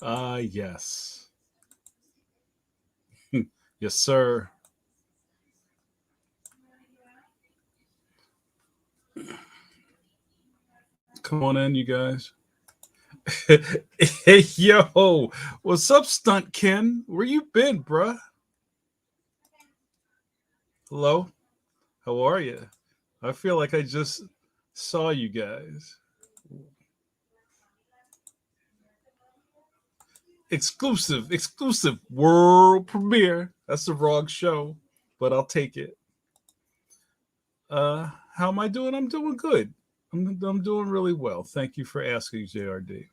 Yes. Yes, sir. Come on in, you guys. Hey, yo. What's up, Stunt Ken? Where you been, bruh? Hello? How are you? I feel like I just saw you guys. Exclusive world premiere. That's the wrong show, but I'll take it. How am I doing? I'm doing good. I'm doing really well. Thank you for asking, JRD.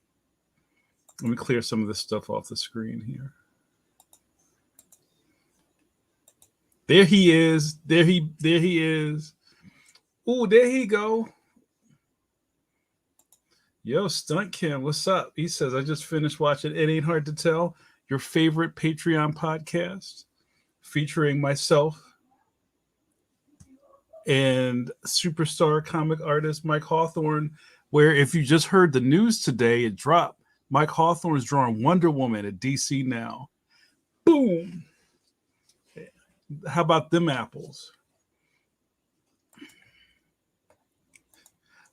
Let me clear some of this stuff off the screen here. There he is. There he is. Ooh, there he go. Yo, Stunt Kim, what's up? He says, I just finished watching It Ain't Hard to Tell, your favorite Patreon podcast, featuring myself and superstar comic artist Mike Hawthorne. Where if you just heard the news today, it dropped. Mike Hawthorne's drawing Wonder Woman at DC now. Boom. How about them apples?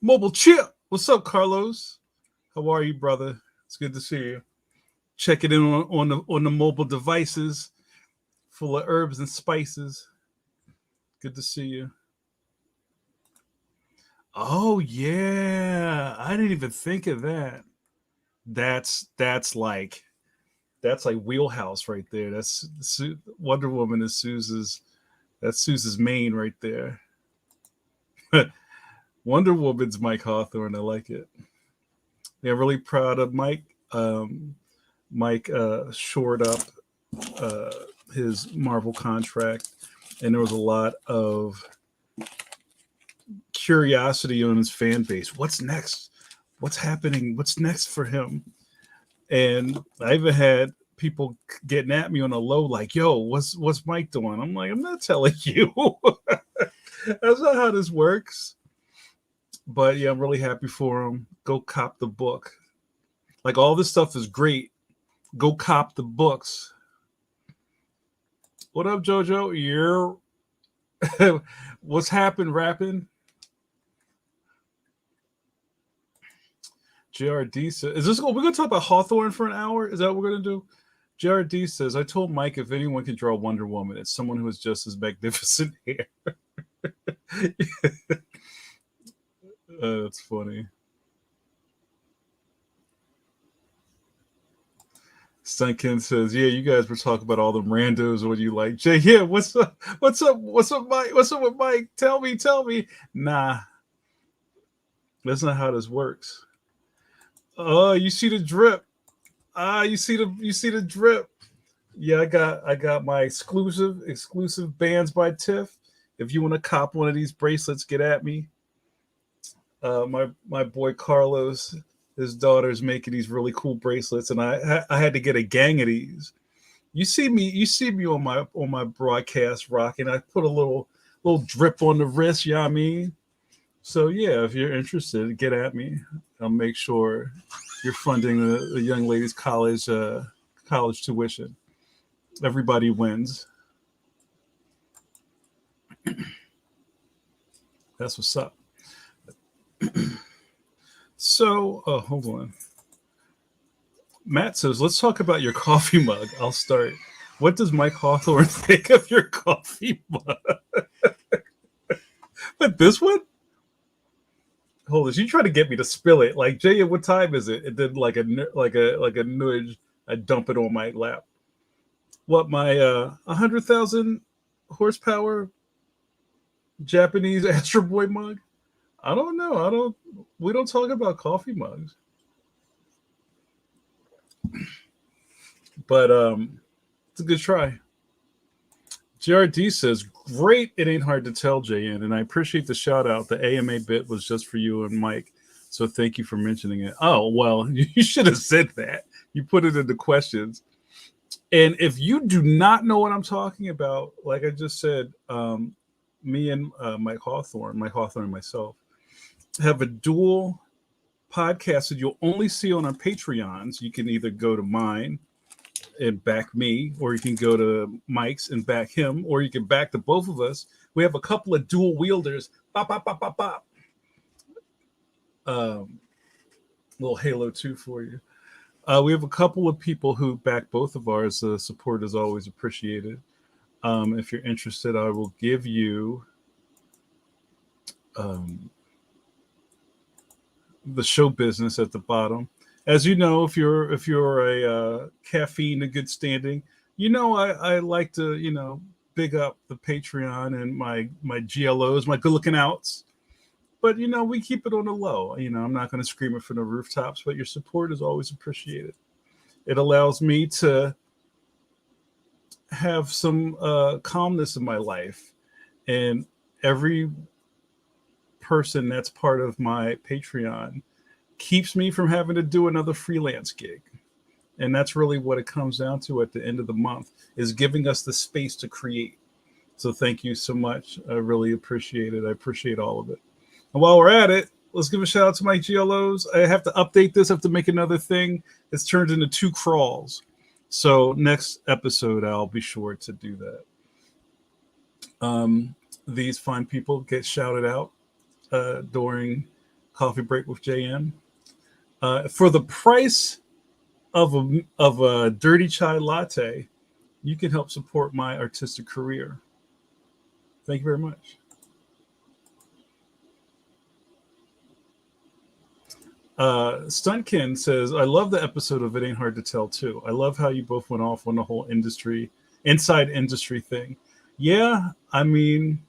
Mobile Chip. What's up, Carlos? How are you, brother? It's good to see you. Check it in on the mobile devices full of herbs and spices. Good to see you. Oh yeah, I didn't even think of that. That's like wheelhouse right there. That's Wonder Woman is Sousa's. That's Sousa's main right there. Wonder Woman's Mike Hawthorne. I like it. Yeah, really proud of Mike. Mike shored up uh, his Marvel contract, and there was a lot of curiosity on his fan base. What's next? What's happening? What's next for him? And I even had people getting at me on a low, like, "Yo, what's Mike doing?" I'm like, "I'm not telling you. That's not how this works." But yeah, I'm really happy for him. Go cop the book. Like all this stuff is great. Go cop the books. What up, JoJo? You're what's happened, rapping? JRD says, "Is this? We're gonna talk about Hawthorne for an hour? Is that what we're gonna do?" JRD says, "I told Mike if anyone can draw Wonder Woman, it's someone who has just as magnificent hair." That's funny. Sunken says, "Yeah, you guys were talking about all the randos. What you like, Jay? Yeah, what's up? What's up? What's up, Mike? What's up with Mike? Tell me, tell me. Nah, that's not how this works. Oh, you see the drip? You see the drip. Yeah, I got my exclusive bands by Tiff. If you want to cop one of these bracelets, get at me. My boy Carlos, his daughter's making these really cool bracelets, and I had to get a gang of these. You see me on my broadcast rocking. I put a little drip on the wrist. You know what I mean? So yeah, if you're interested, get at me. I'll make sure you're funding the young lady's college tuition. Everybody wins. That's what's up. So, hold on. Matt says, let's talk about your coffee mug. I'll start. What does Mike Hawthorne think of your coffee mug? But this one? Hold on. You try to get me to spill it. Like, Jay, what time is it? And then like a nudge, I dump it on my lap. What, my 100,000 horsepower Japanese Astro Boy mug? I don't know. We don't talk about coffee mugs. But it's a good try. JRD says, great, it ain't hard to tell, JN. And I appreciate the shout out. The AMA bit was just for you and Mike. So thank you for mentioning it. Oh, well, you should have said that. You put it in the questions. And if you do not know what I'm talking about, like I just said, me and Mike Hawthorne and myself, have a dual podcasts that you'll only see on our Patreons. You can either go to mine and back me, or you can go to Mike's and back him, or you can back the both of us. We have a couple of dual wielders. Bop, bop, bop, bop, bop. Little Halo 2 for you. We have a couple of people who back both of ours. Support is always appreciated. If you're interested, I will give you the show business at the bottom. As you know, if you're a caffeine in good standing, you know I like to big up the Patreon and my GLOs, my good looking outs. But we keep it on the low. I'm not going to scream it from the rooftops, but your support is always appreciated. It allows me to have some calmness in my life, and every person that's part of my Patreon keeps me from having to do another freelance gig. And that's really what it comes down to at the end of the month, is giving us the space to create. So thank you so much. I really appreciate it. I appreciate all of it. And while we're at it, let's give a shout out to my GLOs. I have to update this. I have to make another thing. It's turned into 2 crawls. So next episode, I'll be sure to do that. These fine people get shouted out during Coffee Break with JM. For the price of a dirty chai latte, you can help support my artistic career. Thank you very much. Stuntkin says, I love the episode of It Ain't Hard to Tell too. I love how you both went off on the whole inside industry thing. Yeah, I mean,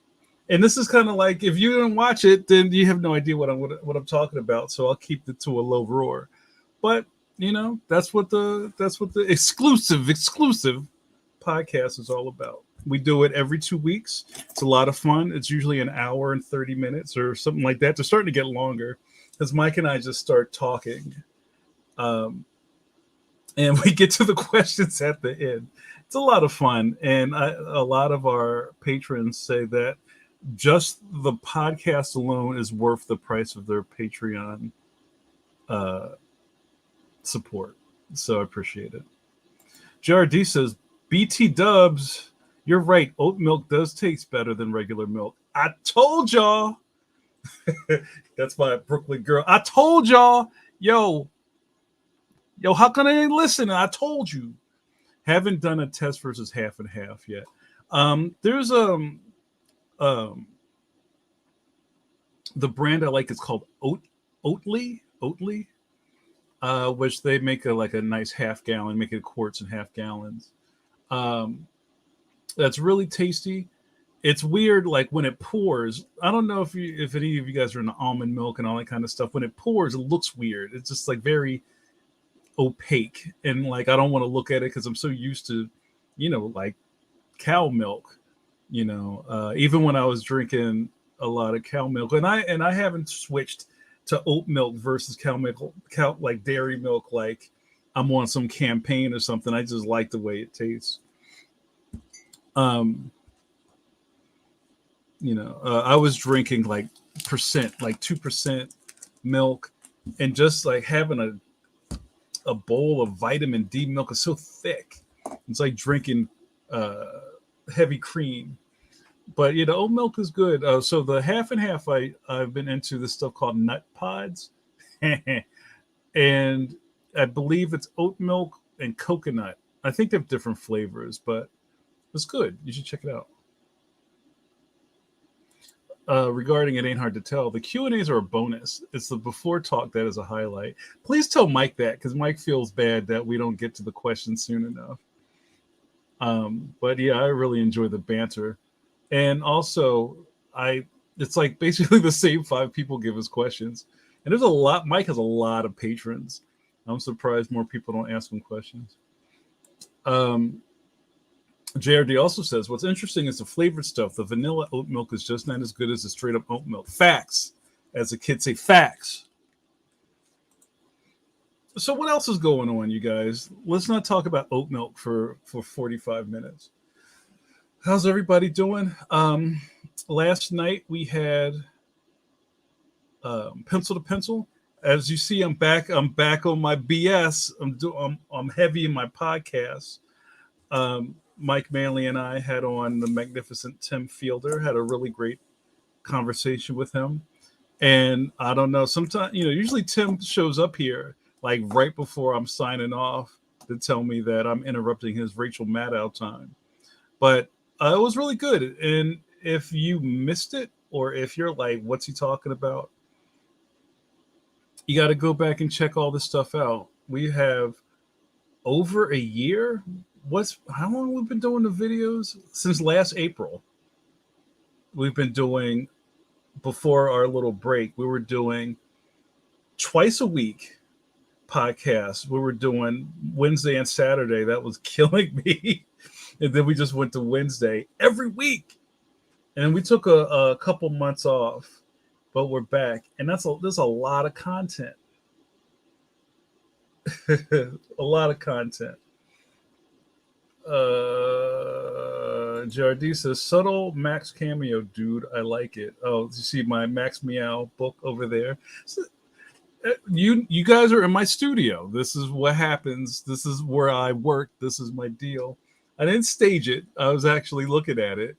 and this is kind of like, if you didn't watch it, then you have no idea what I'm talking about. So I'll keep it to a low roar. But that's what the exclusive podcast is all about. We do it every 2 weeks. It's a lot of fun. It's usually an hour and 30 minutes or something like that. They're starting to get longer because Mike and I just start talking. And we get to the questions at the end. It's a lot of fun. And a lot of our patrons say that just the podcast alone is worth the price of their Patreon support. So I appreciate it. JRD says, BT Dubs, you're right. Oat milk does taste better than regular milk. I told y'all. That's my Brooklyn girl. I told y'all. Yo, how come I ain't listening? I told you. Haven't done a test versus half and half yet. There's the brand I like is called Oatly, which they make a nice half gallon, make it quarts and half gallons. That's really tasty. It's weird, like when it pours. I don't know if any of you guys are into almond milk and all that kind of stuff. When it pours, it looks weird. It's just like very opaque, and like I don't want to look at it because I'm so used to, like cow milk. Even when I was drinking a lot of cow milk, and I haven't switched to oat milk versus cow milk, like dairy milk, like I'm on some campaign or something. I just like the way it tastes. I was drinking like 2% milk, and just like having a bowl of vitamin D milk is so thick. It's like drinking heavy cream. But oat milk is good. So the half and half, I've been into this stuff called nut pods, and I believe it's oat milk and coconut. I think they have different flavors, but it's good. You should check it out. Regarding It Ain't Hard to Tell, the Q&As are a bonus. It's the before talk that is a highlight. Please tell Mike that, because Mike feels bad that we don't get to the questions soon enough. But yeah, I really enjoy the banter. And also, it's like basically the same 5 people give us questions. And there's a lot. Mike has a lot of patrons. I'm surprised more people don't ask him questions. JRD also says, what's interesting is the flavored stuff. The vanilla oat milk is just not as good as the straight up oat milk. Facts. As the kids say, facts. So what else is going on, you guys? Let's not talk about oat milk for 45 minutes. How's everybody doing? Last night we had Pencil to Pencil. as you see, I'm back. I'm back on my BS. I'm heavy in my podcast. Mike Manley and I had on the magnificent Tim Fielder. Had a really great conversation with him. And I don't know. Sometimes, usually Tim shows up here like right before I'm signing off to tell me that I'm interrupting his Rachel Maddow time. But it was really good. And if you missed it, or if you're like, what's he talking about? You got to go back and check all this stuff out. We have over a year. How long we've been doing the videos? Since last April. We've been doing, before our little break, we were doing twice a week podcasts. We were doing Wednesday and Saturday. That was killing me. And then we just went to Wednesday every week. And we took a couple months off, but we're back. And there's a lot of content. A lot of content. Jardy says, subtle Max cameo, dude. I like it. Oh, you see my Max Meow book over there? So, you guys are in my studio. This is what happens. This is where I work. This is my deal. I didn't stage it. I was actually looking at it.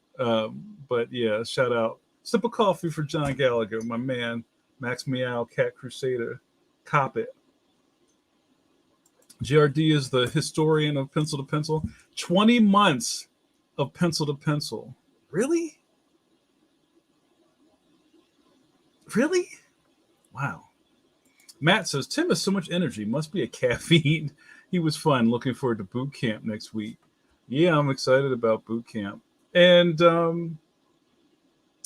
But yeah, shout out. Sip of coffee for John Gallagher, my man, Max Meow, Cat Crusader. Cop it. GRD is the historian of pencil to pencil. 20 months of pencil to pencil. Really? Really? Wow. Matt says, Tim has so much energy. Must be a caffeine. He was fun. Looking forward to boot camp next week. Yeah, I'm excited about boot camp. And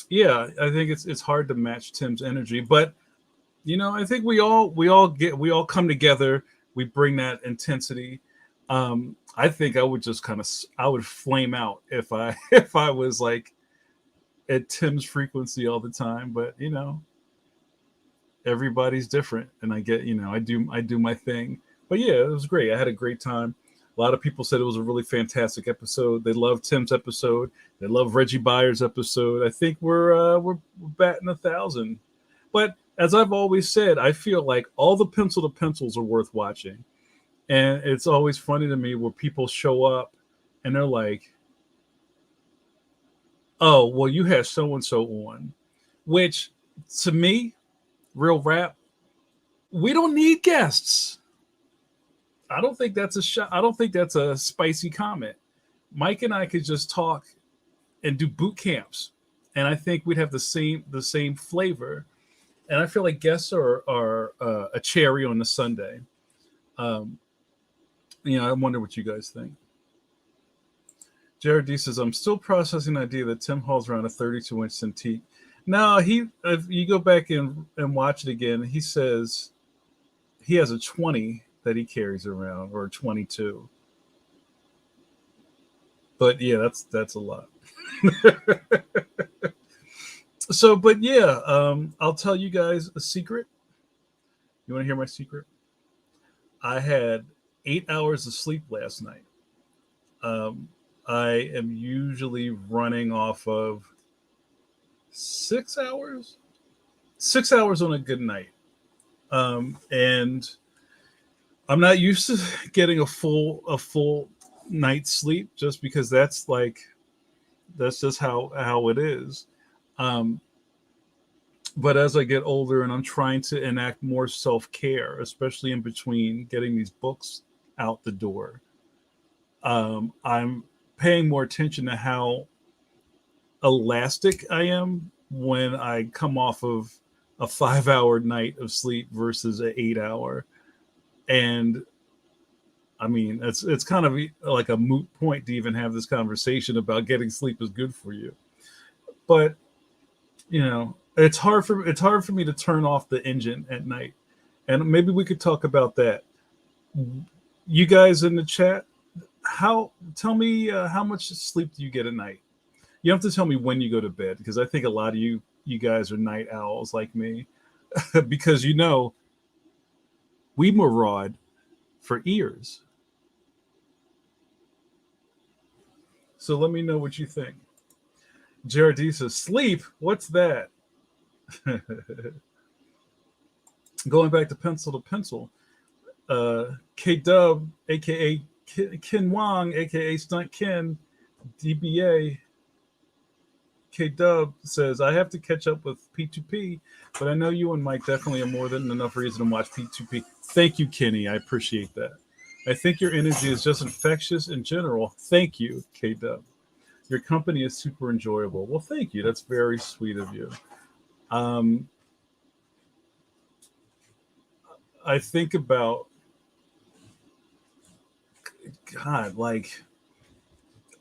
yeah, I think it's hard to match Tim's energy. But, I think we all come together. We bring that intensity. I think I would just I would flame out if I if I was like at Tim's frequency all the time. But everybody's different, and I get I do my thing. But yeah, it was great. I had a great time. A lot of people said it was a really fantastic episode. They loved Tim's episode. They love Reggie Byers' episode. I think we're batting 1,000. But as I've always said, I feel like all the pencil to pencils are worth watching. And it's always funny to me where people show up and they're like, oh, well, you had so-and-so on. Which, to me, real rap, we don't need guests. I don't think that's a shot. I don't think that's a spicy comment. Mike and I could just talk and do boot camps. And I think we'd have the same flavor. And I feel like guests are a cherry on the sundae. I wonder what you guys think. Jared D says, I'm still processing the idea that Tim Hall's around a 32-inch Cintiq. No, if you go back and watch it again, he says he has a 20 that he carries around, or a 22. But yeah, that's a lot. So, but yeah, I'll tell you guys a secret. You want to hear my secret? I had 8 hours of sleep last night. I am usually running off of 6 hours. 6 hours on a good night. And I'm not used to getting a full night's sleep, just because that's just how it is. But as I get older and I'm trying to enact more self-care, especially in between getting these books out the door, I'm paying more attention to how elastic I am when I come off of a 5-hour night of sleep versus an 8-hour. And I mean, it's kind of like a moot point to even have this conversation about getting sleep is good for you. But it's hard for me to turn off the engine at night. And maybe we could talk about that. You guys in the chat, tell me how much sleep do you get at night? You don't have to tell me when you go to bed, because I think a lot of you guys are night owls like me. Because we maraud for ears. So let me know what you think. Jared D says, sleep? What's that? Going back to pencil to pencil, K Dub, aka Ken Wong, aka Stunt Ken, DBA. K Dub says, I have to catch up with P2P, but I know you and Mike definitely have more than enough reason to watch P2P. Thank you, Kenny. I appreciate that. I think your energy is just infectious in general. Thank you, K Dub. Your company is super enjoyable. Well, thank you. That's very sweet of you. Um, I think about God, like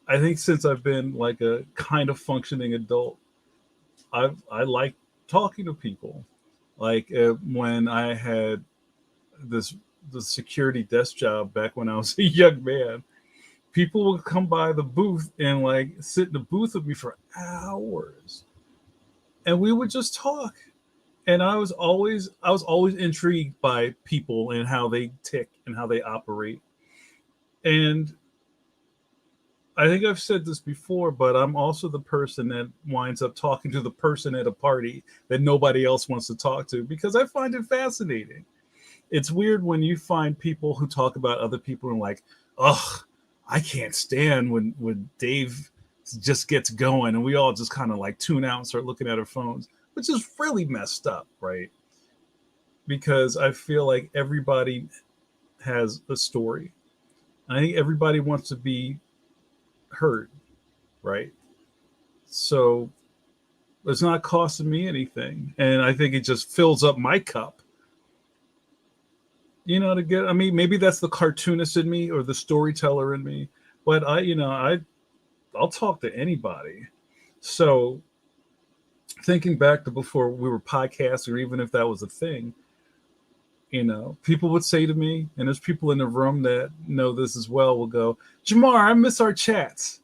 I think since I've been like a kind of functioning adult, I like talking to people. Like when I had this the security desk job back when I was a young man, people would come by the booth and like sit in the booth with me for hours, and we would just talk. And I was always intrigued by people and how they tick and how they operate. And I think I've said this before, but I'm also the person that winds up talking to the person at a party that nobody else wants to talk to because I find it fascinating. It's weird when you find people who talk about other people and like, ugh, I can't stand when Dave just gets going and we all just kind of like tune out and start looking at our phones, which is really messed up, right? Because I feel like everybody has a story. I think everybody wants to be heard, right? So it's not costing me anything. And I think it just fills up my cup, to get, I mean, maybe that's the cartoonist in me or the storyteller in me, but I'll talk to anybody. So thinking back to before we were podcasting, or even if that was a thing, people would say to me, and there's people in the room that know this as well, will go, Jamar, I miss our chats.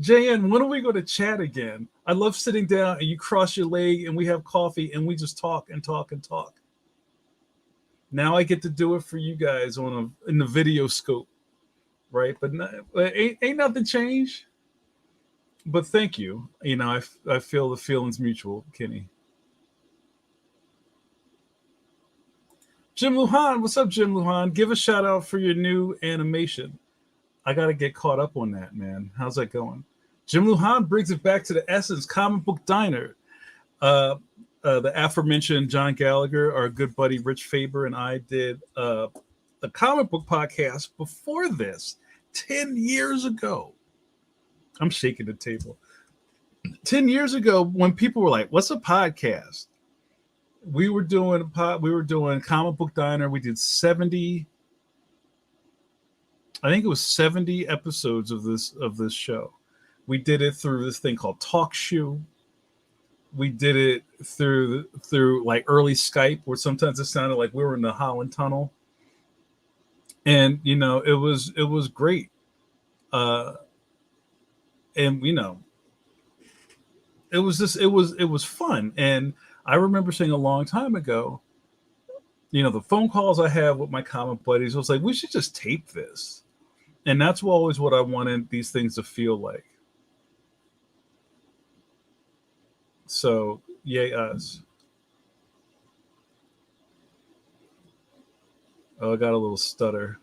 JN, when are we going to chat again? I love sitting down and you cross your leg and we have coffee and we just talk and talk and talk. Now I get to do it for you guys in the video scope, right? But ain't nothing changed. But thank you. I feel the feelings mutual, Kenny. Jim Lujan, what's up, Jim Lujan? Give a shout out for your new animation. I got to get caught up on that, man. How's that going? Jim Lujan brings it back to the essence. Comic Book Diner. The aforementioned John Gallagher, our good buddy Rich Faber, and I did a comic book podcast before this 10 years ago. I'm shaking the table. 10 years ago, when people were like, what's a podcast? We were doing Comic Book Diner. We did 70. I think it was 70 episodes of this show. We did it through this thing called TalkShoe. We did it through like early Skype, where sometimes it sounded like we were in the Holland Tunnel. And it was great. And it was fun. And I remember saying a long time ago, the phone calls I have with my comic buddies, I was like, we should just tape this. And that's always what I wanted these things to feel like. So, yay us. Oh, I got a little stutter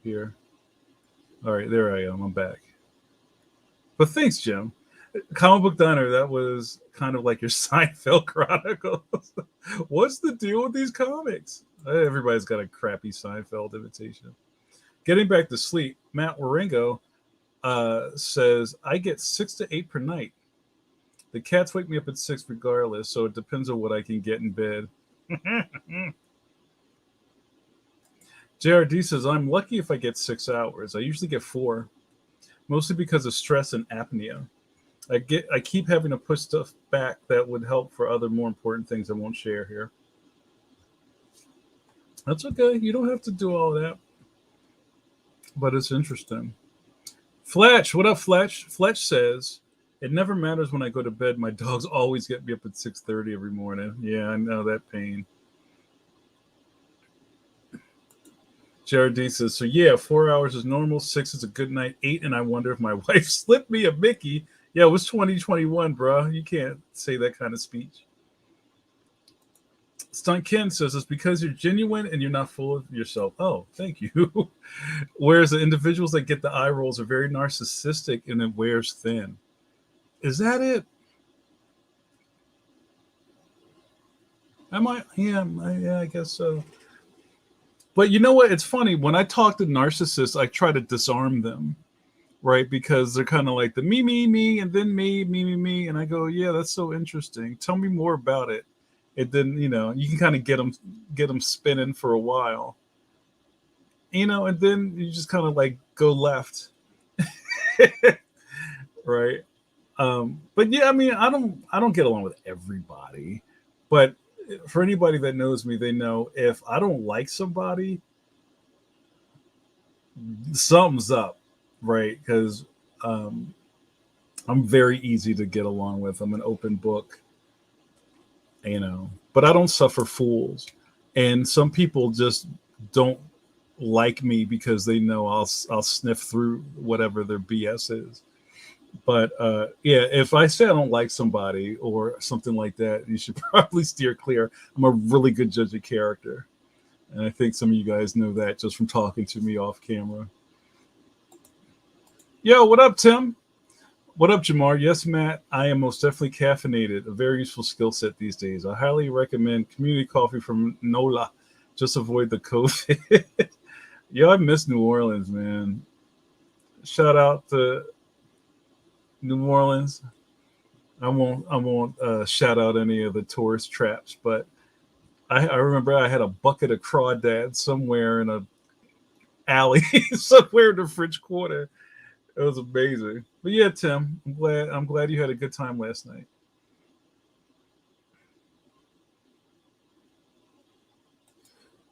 here. All right, there I am. I'm back. But thanks, Jim. Comic Book Diner, that was kind of like your Seinfeld Chronicles. What's the deal with these comics? Everybody's got a crappy Seinfeld imitation. Getting back to sleep, Matt Waringo says, I get 6 to 8 per night. The cats wake me up at 6 regardless, so it depends on what I can get in bed. JRD says, I'm lucky if I get 6 hours. I usually get 4, mostly because of stress and apnea. I keep having to push stuff back that would help for other more important things I won't share here. That's okay. You don't have to do all that. But it's interesting. Fletch, what up, Fletch? Fletch says, it never matters when I go to bed. My dogs always get me up at 6:30 every morning. Yeah, I know that pain. JRD says, so yeah, 4 hours is normal. 6 is a good night. 8, and I wonder if my wife slipped me a Mickey. Yeah, it was 2021, bro. You can't say that kind of speech. Stunt Ken says it's because you're genuine and you're not full of yourself. Oh, thank you. Whereas the individuals that get the eye rolls are very narcissistic and it wears thin. Is that it? Am I? Yeah, yeah, I guess so. But you know what? It's funny. When I talk to narcissists, I try to disarm them, right? Because they're kind of like the me, and then me. And I go, yeah, that's so interesting. Tell me more about it. And then, you can kind of get them spinning for a while, and then you just kind of like go left, right? But yeah, I mean, I don't get along with everybody, but for anybody that knows me, they know if I don't like somebody, something's up, right? Because um, I'm very easy to get along with. I'm an open book, but I don't suffer fools. And some people just don't like me because they know I'll sniff through whatever their BS is. But yeah, if I say I don't like somebody or something like that, you should probably steer clear. I'm a really good judge of character. And I think some of you guys know that just from talking to me off camera. Yo, what up, Tim? What up, Jamar? Yes, Matt, I am most definitely caffeinated, a very useful skill set these days. I highly recommend community coffee from NOLA. Just avoid the COVID. Yo, I miss New Orleans, man. Shout out to New Orleans. I won't shout out any of the tourist traps, but I remember I had a bucket of crawdads somewhere in a alley, somewhere in the French Quarter. It was amazing. But yeah, Tim, I'm glad you had a good time last night.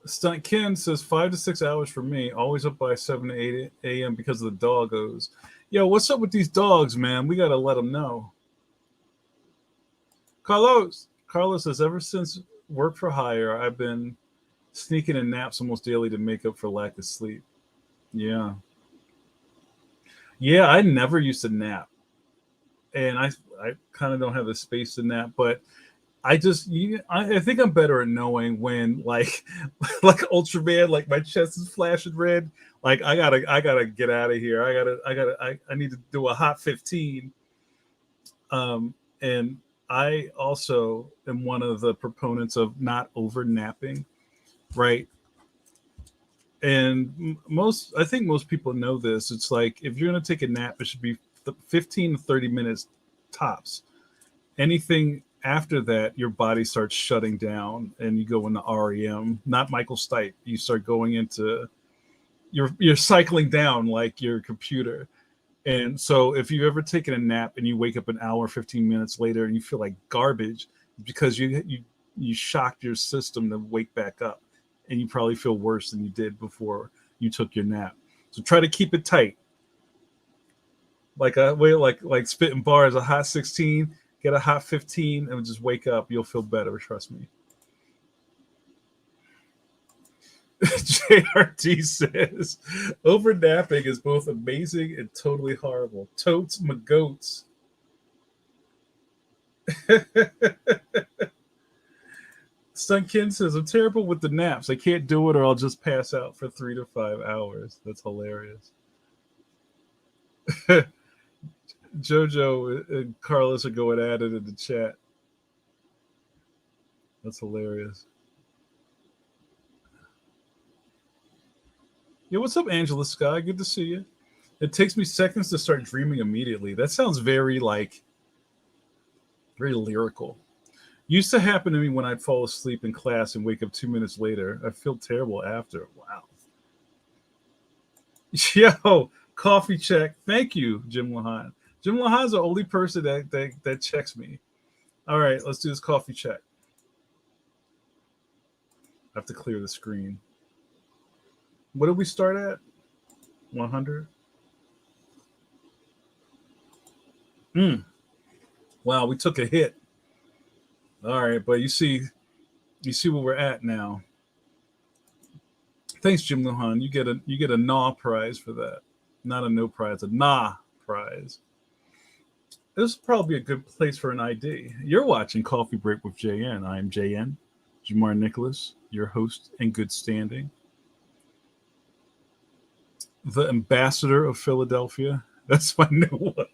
Stunt Ken says 5 to 6 hours for me. Always up by 7 to 8 a.m. because of the doggos. Yo, what's up with these dogs, man? We gotta let them know. Carlos says ever since work for hire, I've been sneaking in naps almost daily to make up for lack of sleep. Yeah, yeah. I never used to nap, and I kind of don't have the space to nap, but I think I'm better at knowing when like Ultraman, like my chest is flashing red. Like I gotta get out of here. I need to do a hot 15. And I also am one of the proponents of not over napping, right? And I think most people know this. It's like if you're gonna take a nap, it should be 15 to 30 minutes tops. Anything after that, your body starts shutting down and you go into REM, not Michael Stipe. You start going into you're cycling down like your computer. And so if you ever taken a nap and you wake up an hour, 15 minutes later and you feel like garbage because you shocked your system to wake back up and you probably feel worse than you did before you took your nap. So try to keep it tight. Like a way like spitting bars, a hot 16, get a hot 15 and just wake up. You'll feel better, trust me. JRT says over napping is both amazing and totally horrible. Totes my goats. Stunkin says I'm terrible with the naps. I can't do it or I'll just pass out for 3 to 5 hours. That's hilarious. Jojo and Carlos are going at it in the chat. That's hilarious. Yeah, what's up, Angela Sky? Good to see you. It takes me seconds to start dreaming immediately. That sounds very lyrical. Used to happen to me when I'd fall asleep in class and wake up 2 minutes later. I feel terrible after. Wow. Yo, coffee check. Thank you, Jim Lahan. Jim Lahan's the only person that checks me. All right, let's do this coffee check. I have to clear the screen. What did we start at? 100. Wow, we took a hit. All right, but you see where we're at now. Thanks, Jim Luhan. You get a NA prize for that. Not a no prize, a NA prize. This is probably a good place for an ID. You're watching Coffee Break with JN. I am JN, Jamar Nicholas, your host in good standing. The ambassador of Philadelphia. That's my new one.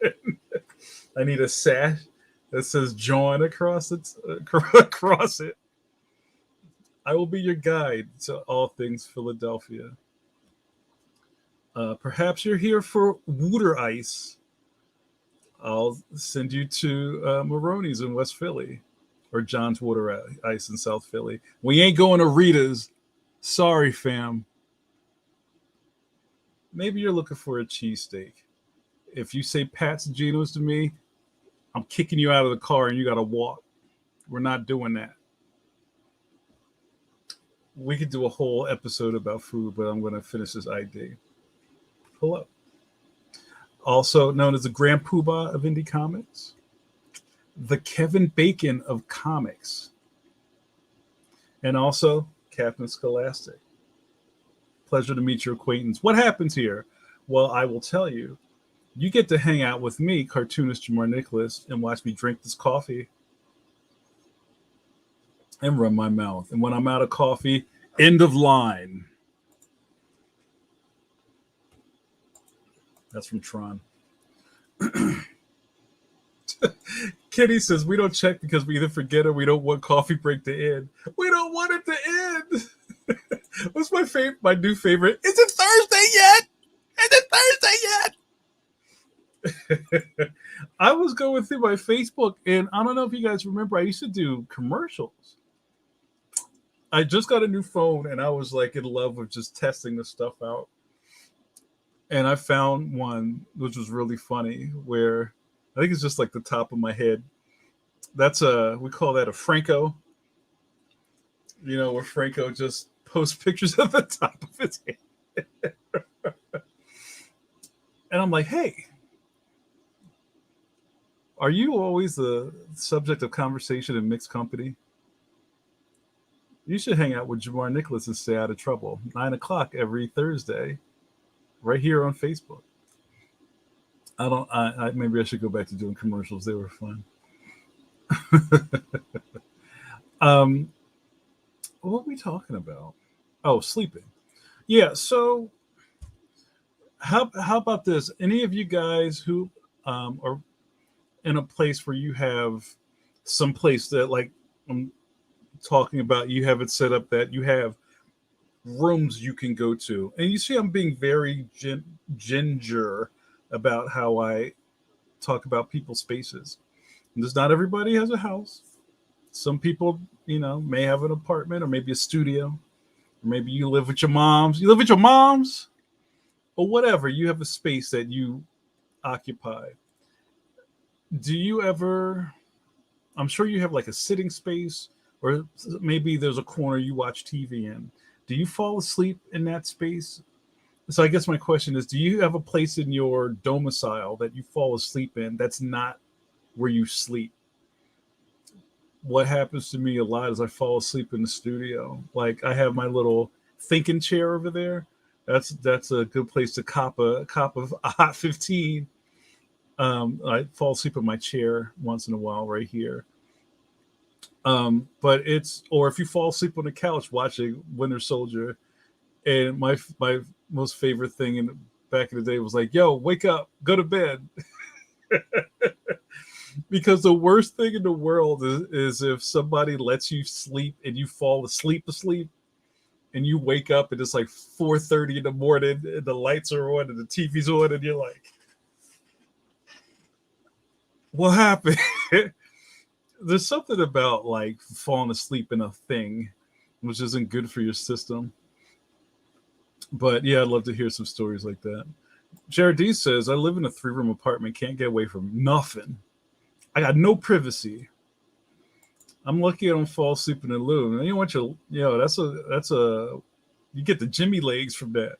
I need a sash that says "Join" across it. Across it. I will be your guide to all things Philadelphia. Perhaps you're here for water ice. I'll send you to Maroney's in West Philly or John's Water Ice in South Philly. We ain't going to Rita's. Sorry, fam. Maybe you're looking for a cheesesteak. If you say Pat's and Geno's to me, I'm kicking you out of the car and you got to walk. We're not doing that. We could do a whole episode about food, but I'm going to finish this ID. Pull up. Also known as the Grand Poobah of indie comics, the Kevin Bacon of comics, and also Captain Scholastic. Pleasure to meet your acquaintance. What happens here? Well, I will tell you. You get to hang out with me, cartoonist Jamar Nicholas, and watch me drink this coffee and run my mouth. And when I'm out of coffee, end of line. That's from Tron. Kenny says, we don't check because we either forget or we don't want coffee break to end. We don't want it to end. What's my new favorite? Is it Thursday yet? Is it Thursday yet? I was going through my Facebook, and I don't know if you guys remember, I used to do commercials. I just got a new phone, and I was like in love with just testing the stuff out. And I found one which was really funny, where I think it's just like the top of my head. We call that a Franco. You know, where Franco just posts pictures of the top of his head. And I'm like, hey, are you always the subject of conversation in mixed company? You should hang out with Jamar Nicholas and stay out of trouble. 9:00 every Thursday, right here on Facebook. Maybe I should go back to doing commercials. They were fun. What are we talking about? Oh, sleeping. Yeah. So, how about this? Any of you guys who are in a place where you have some place that, like I'm talking about, you have it set up that you have rooms you can go to, and you see I'm being very ginger about how I talk about people's spaces. Because not everybody has a house. Some people, may have an apartment or maybe a studio, or maybe you live with your moms. Or whatever. You have a space that you occupy. Do you ever? I'm sure you have like a sitting space, or maybe there's a corner you watch TV in. Do you fall asleep in that space? So I guess my question is, do you have a place in your domicile that you fall asleep in that's not where you sleep? What happens to me a lot is I fall asleep in the studio. Like I have my little thinking chair over there. That's a good place to cop a hot 15. I fall asleep in my chair once in a while right here. But or if you fall asleep on the couch watching Winter Soldier, and my most favorite thing back in the day was like, yo, wake up, go to bed. Because the worst thing in the world is if somebody lets you sleep and you fall asleep, and you wake up and it's like 4:30 in the morning and the lights are on and the TV's on and you're like, what happened? There's something about like falling asleep in a thing which isn't good for your system. But yeah, I'd love to hear some stories like that. Jared D says, I live in a 3-room apartment, can't get away from nothing. I got no privacy. I'm lucky I don't fall asleep in the loo. And you want that's a you get the Jimmy legs from that.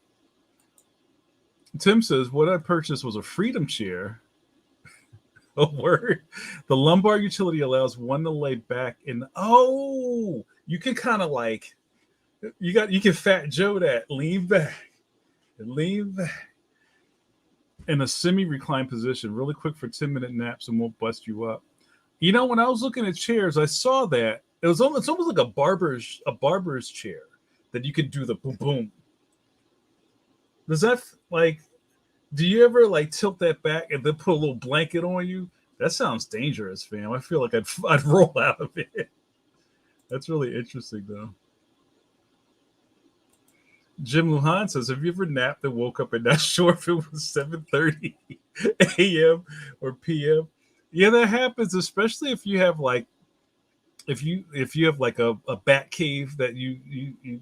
Tim says, what I purchased was a freedom chair. A word. The lumbar utility allows one to lay back you can kind of like you can Fat Joe that lean back in a semi-reclined position, really quick for 10-minute naps and won't bust you up. When I was looking at chairs, I saw that It's almost like a barber's chair that you could do the boom boom. Does that like? Do you ever like tilt that back and then put a little blanket on you? That sounds dangerous, fam. I feel like I'd roll out of it. That's really interesting, though. Jim Lujan says, "Have you ever napped and woke up and not sure if it was 7:30 a.m. or p.m.?" Yeah, that happens, especially if you have like if you have like a bat cave that you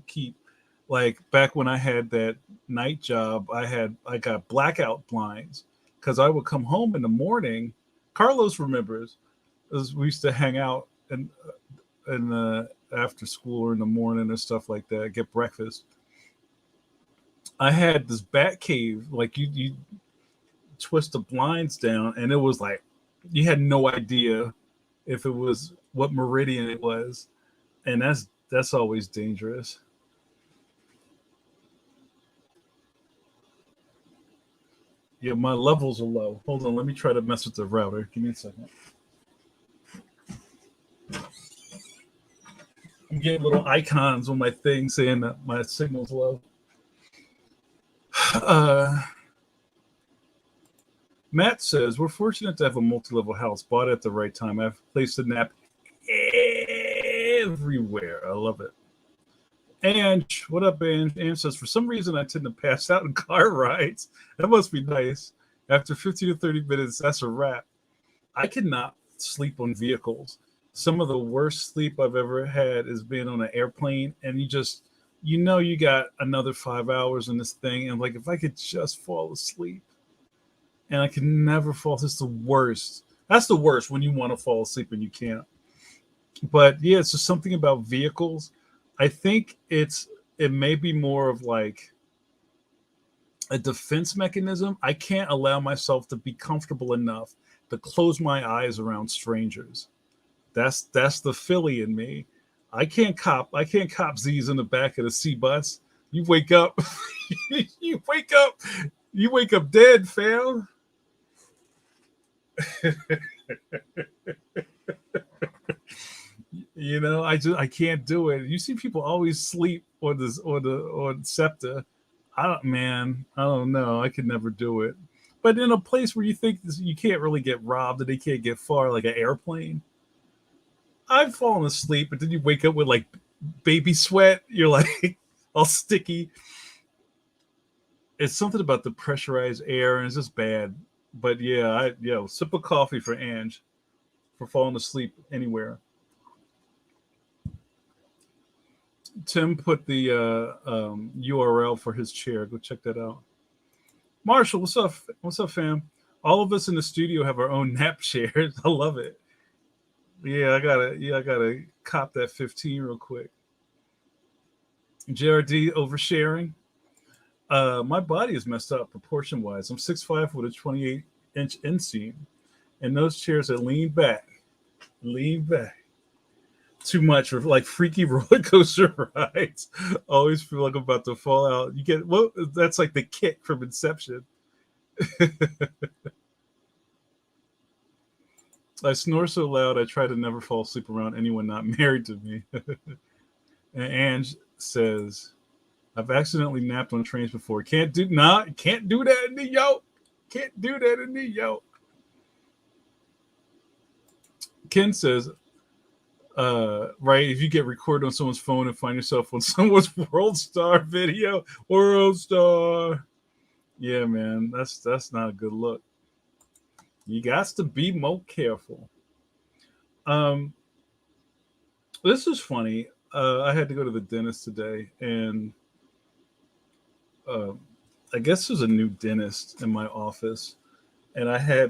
keep. Like back when I had that night job, I got blackout blinds because I would come home in the morning. Carlos remembers, as we used to hang out and after school or in the morning or stuff like that, get breakfast. I had this bat cave, like you twist the blinds down, and it was like you had no idea if it was what meridian it was, and that's always dangerous. Yeah, my levels are low. Hold on, let me try to mess with the router. Give me a second. I'm getting little icons on my thing saying that my signal's low. Uh, Matt says, we're fortunate to have a multi-level house bought at the right time. I've placed a nap everywhere. I love it. And what up, Ange? Ange says, for some reason, I tend to pass out in car rides. That must be nice. After 15 to 30 minutes, that's a wrap. I cannot sleep on vehicles. Some of the worst sleep I've ever had is being on an airplane, and you got another 5 hours in this thing, and like if I could just fall asleep, and I can never fall. It's the worst. That's the worst when you want to fall asleep and you can't. But yeah, it's just something about vehicles. I think it may be more of like a defense mechanism. I can't allow myself to be comfortable enough to close my eyes around strangers. That's the Philly in me. I can't cop Z's in the back of the C bus. You wake up, you wake up, you wake up dead, fam. I can't do it. You see people always sleep on this on SEPTA. I don't know. I could never do it. But in a place where you think you can't really get robbed and they can't get far, like an airplane, I've fallen asleep, but then you wake up with like baby sweat. You're like all sticky. It's something about the pressurized air, and it's just bad. But yeah, sip of coffee for Ange for falling asleep anywhere. Tim put the URL for his chair. Go check that out. Marshall, what's up? What's up, fam? All of us in the studio have our own nap chairs. I love it. I gotta cop that 15 real quick. JRD oversharing. My body is messed up proportion wise. I'm 6'5" with a 28-inch inseam, and those chairs are lean back. Too much for like freaky roller coaster rides. Always feel like I'm about to fall out. You get that's like the kick from Inception. I snore so loud I try to never fall asleep around anyone not married to me. And Ange says, I've accidentally napped on trains before. Can't do that in New York. Can't do that in New York. Ken says, right, if you get recorded on someone's phone and find yourself on someone's World Star video, World Star. Yeah, man, that's not a good look. You got to be more careful. Um, this is funny. I had to go to the dentist today, and uh, I guess there's a new dentist in my office, and I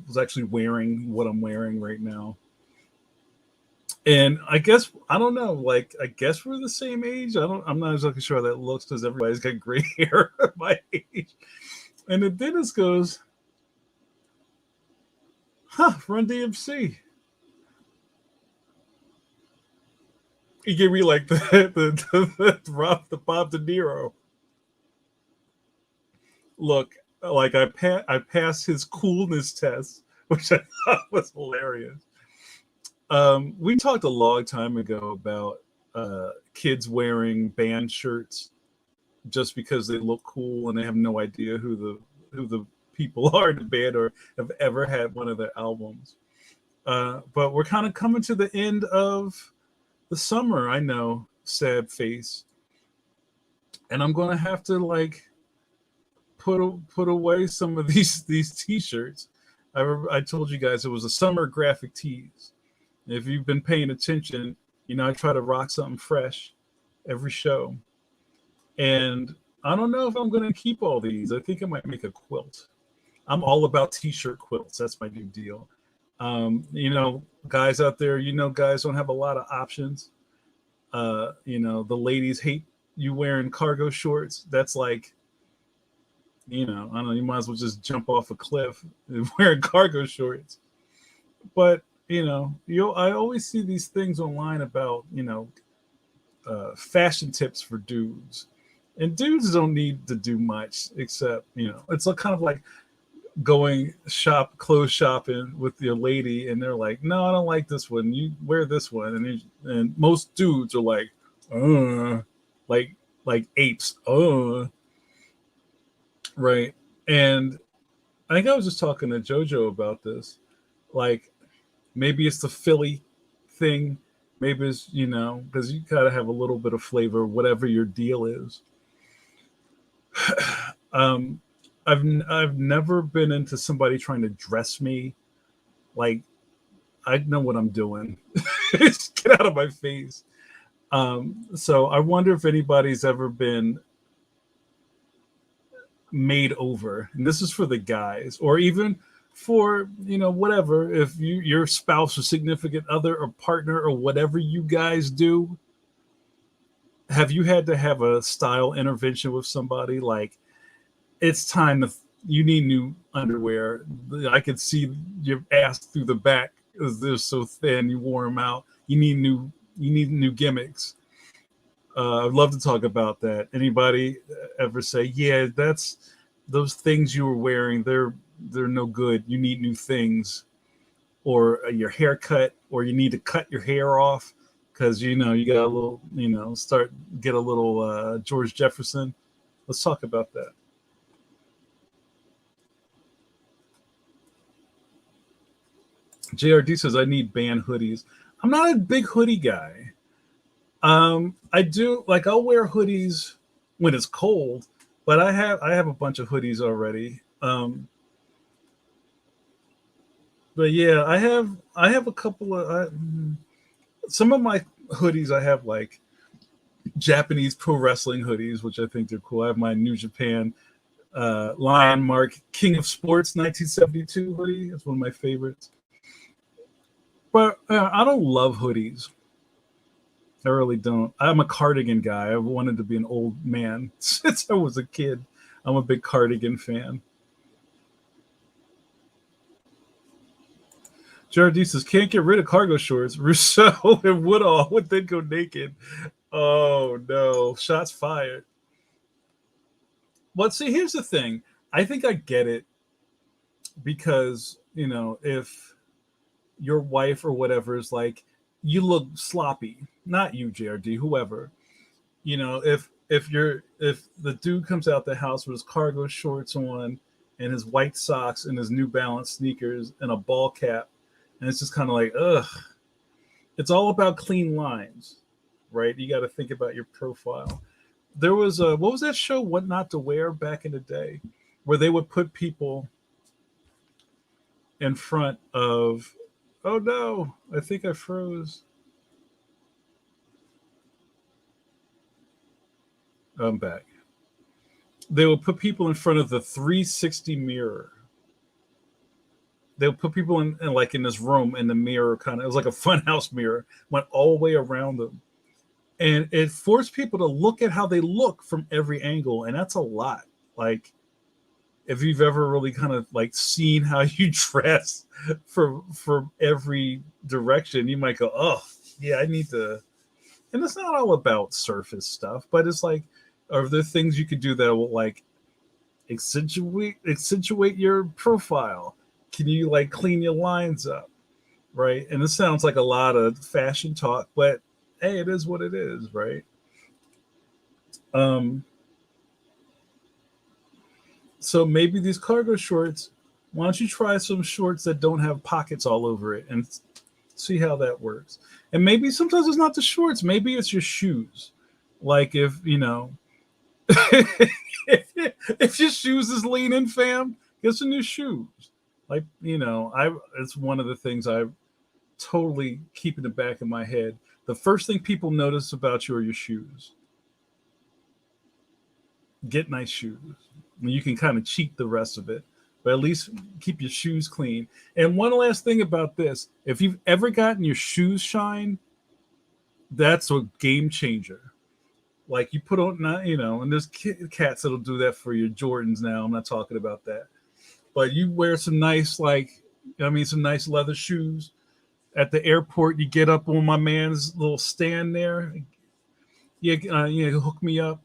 was actually wearing what I'm wearing right now. And I guess I don't know. Like I guess we're the same age. I'm not exactly sure how that looks because everybody's got gray hair at my age. And the dentist goes, "Huh, Run DMC." He gave me like the Bob De Niro look. Like I passed his coolness test, which I thought was hilarious. We talked a long time ago about kids wearing band shirts just because they look cool and they have no idea who the people are in the band or have ever had one of their albums. But we're kind of coming to the end of the summer. I know, sad face, and I'm gonna have to like put away some of these t-shirts. I told you guys it was a summer graphic tees. If you've been paying attention, I try to rock something fresh every show. And I don't know if I'm going to keep all these. I think I might make a quilt. I'm all about t-shirt quilts. That's my new deal. Guys out there, guys don't have a lot of options. The ladies hate you wearing cargo shorts. That's like, I don't know, you might as well just jump off a cliff wearing cargo shorts. But, I always see these things online about, fashion tips for dudes. And dudes don't need to do much except, it's kind of like going clothes shopping with your lady, and they're like, no, I don't like this one. You wear this one. And most dudes are like, like apes. Right. And I think I was just talking to JoJo about this. Like, maybe it's the Philly thing. Maybe it's, because you gotta have a little bit of flavor, whatever your deal is. I've never been into somebody trying to dress me. Like, I know what I'm doing. Just get out of my face. So I wonder if anybody's ever been made over, and this is for the guys, or even for whatever, if your spouse or significant other or partner or whatever you guys do, have you had to have a style intervention with somebody? Like, it's time you need new underwear. I could see your ass through the back because they're so thin. You wore them out. You need new gimmicks. I'd love to talk about that. Anybody ever say, yeah, that's those things you were wearing, they're no good. You need new things. Or your haircut, or you need to cut your hair off because you got a little, get a little George Jefferson. Let's talk about that. JRD says I need band hoodies. I'm not a big hoodie guy. I do like, I'll wear hoodies when it's cold, but I have a bunch of hoodies already. But yeah, I have a couple of some of my hoodies. I have like Japanese pro wrestling hoodies, which I think they're cool. I have my New Japan Lion Mark King of Sports 1972 hoodie. It's one of my favorites. But I don't love hoodies. I really don't. I'm a cardigan guy. I've wanted to be an old man since I was a kid. I'm a big cardigan fan. JRD says, can't get rid of cargo shorts. Rousseau and Woodall would then go naked. Oh, no. Shots fired. Well, see, here's the thing. I think I get it because, if your wife or whatever is like, you look sloppy. Not you, JRD, whoever. If the dude comes out the house with his cargo shorts on and his white socks and his New Balance sneakers and a ball cap, and it's just kind of like, ugh. It's all about clean lines, right? You got to think about your profile. There was what was that show, What Not to Wear, back in the day, where they would put people in front of, oh no, I think I froze. I'm back. They would put people in front of the 360 mirror. They'll put people in like in this room, and the mirror it was like a funhouse mirror, went all the way around them. And it forced people to look at how they look from every angle. And that's a lot. Like, if you've ever really kind of like seen how you dress from every direction, you might go, oh yeah, I need to. And it's not all about surface stuff, but it's like, are there things you could do that will like accentuate your profile? Can you like clean your lines up? right? And this sounds like a lot of fashion talk, but hey, it is what it is, right? Um, so maybe these cargo shorts. Why don't you try some shorts that don't have pockets all over it and see how that works? And maybe sometimes it's not the shorts. Maybe it's your shoes. Like if you know, if your shoes is leaning, fam, get some new shoes. Like I it's one of the things I totally keep in the back of my head. The first thing people notice about you are your shoes. Get nice shoes. You can kind of cheat the rest of it, but at least keep your shoes clean. And one last thing about this: if you've ever gotten your shoes shine, that's a game changer. Like you put on, and there's cats that'll do that for your Jordans. Now I'm not talking about that, but you wear some nice, some nice leather shoes at the airport. You get up on my man's little stand there. Hook me up.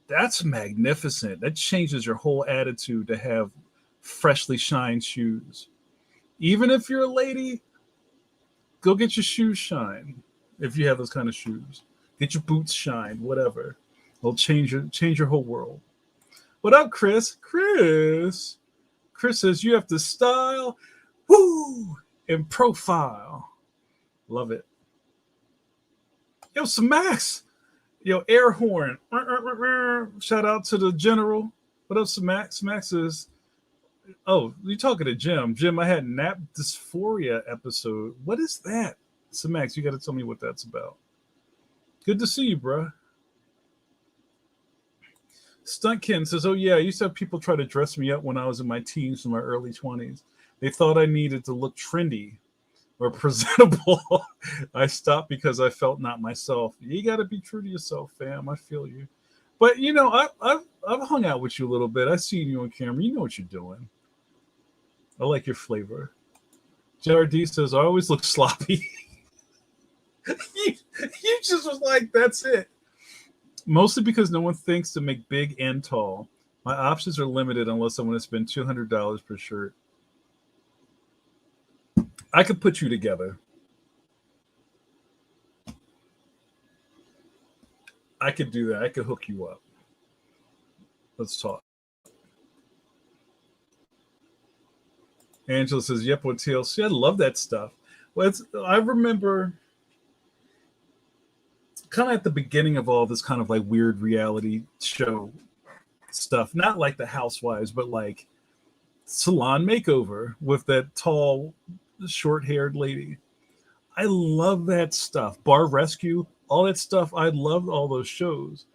That's magnificent. That changes your whole attitude to have freshly shined shoes. Even if you're a lady, go get your shoes shine. If you have those kind of shoes, get your boots shine. Whatever, it'll change your whole world. What up, Chris? Chris says you have to style, woo, and profile. Love it. Yo, some Max. Yo, air horn. Shout out to the general. What up, Max? Max is. Oh, you talking to Jim? Jim, I had nap dysphoria episode. What is that? So Max, you got to tell me what that's about. Good to see you, bro. Stuntkin says, "Oh yeah, I used to have people try to dress me up when I was in my teens and my early 20s. They thought I needed to look trendy or presentable. I stopped because I felt not myself. You got to be true to yourself, fam. I feel you. But I've hung out with you a little bit. I've seen you on camera. You know what you're doing. I like your flavor." JRD says, "I always look sloppy." you just was like, that's it. Mostly because no one thinks to make big and tall. My options are limited unless I want to spend $200 per shirt. I could put you together. I could do that. I could hook you up. Let's talk. Angela says, "Yep, on TLC. I love that stuff." Well, I remember kind of at the beginning of all this kind of like weird reality show stuff, not like the Housewives, but like Salon Makeover with that tall, short-haired lady. I love that stuff. Bar Rescue, all that stuff. I loved all those shows.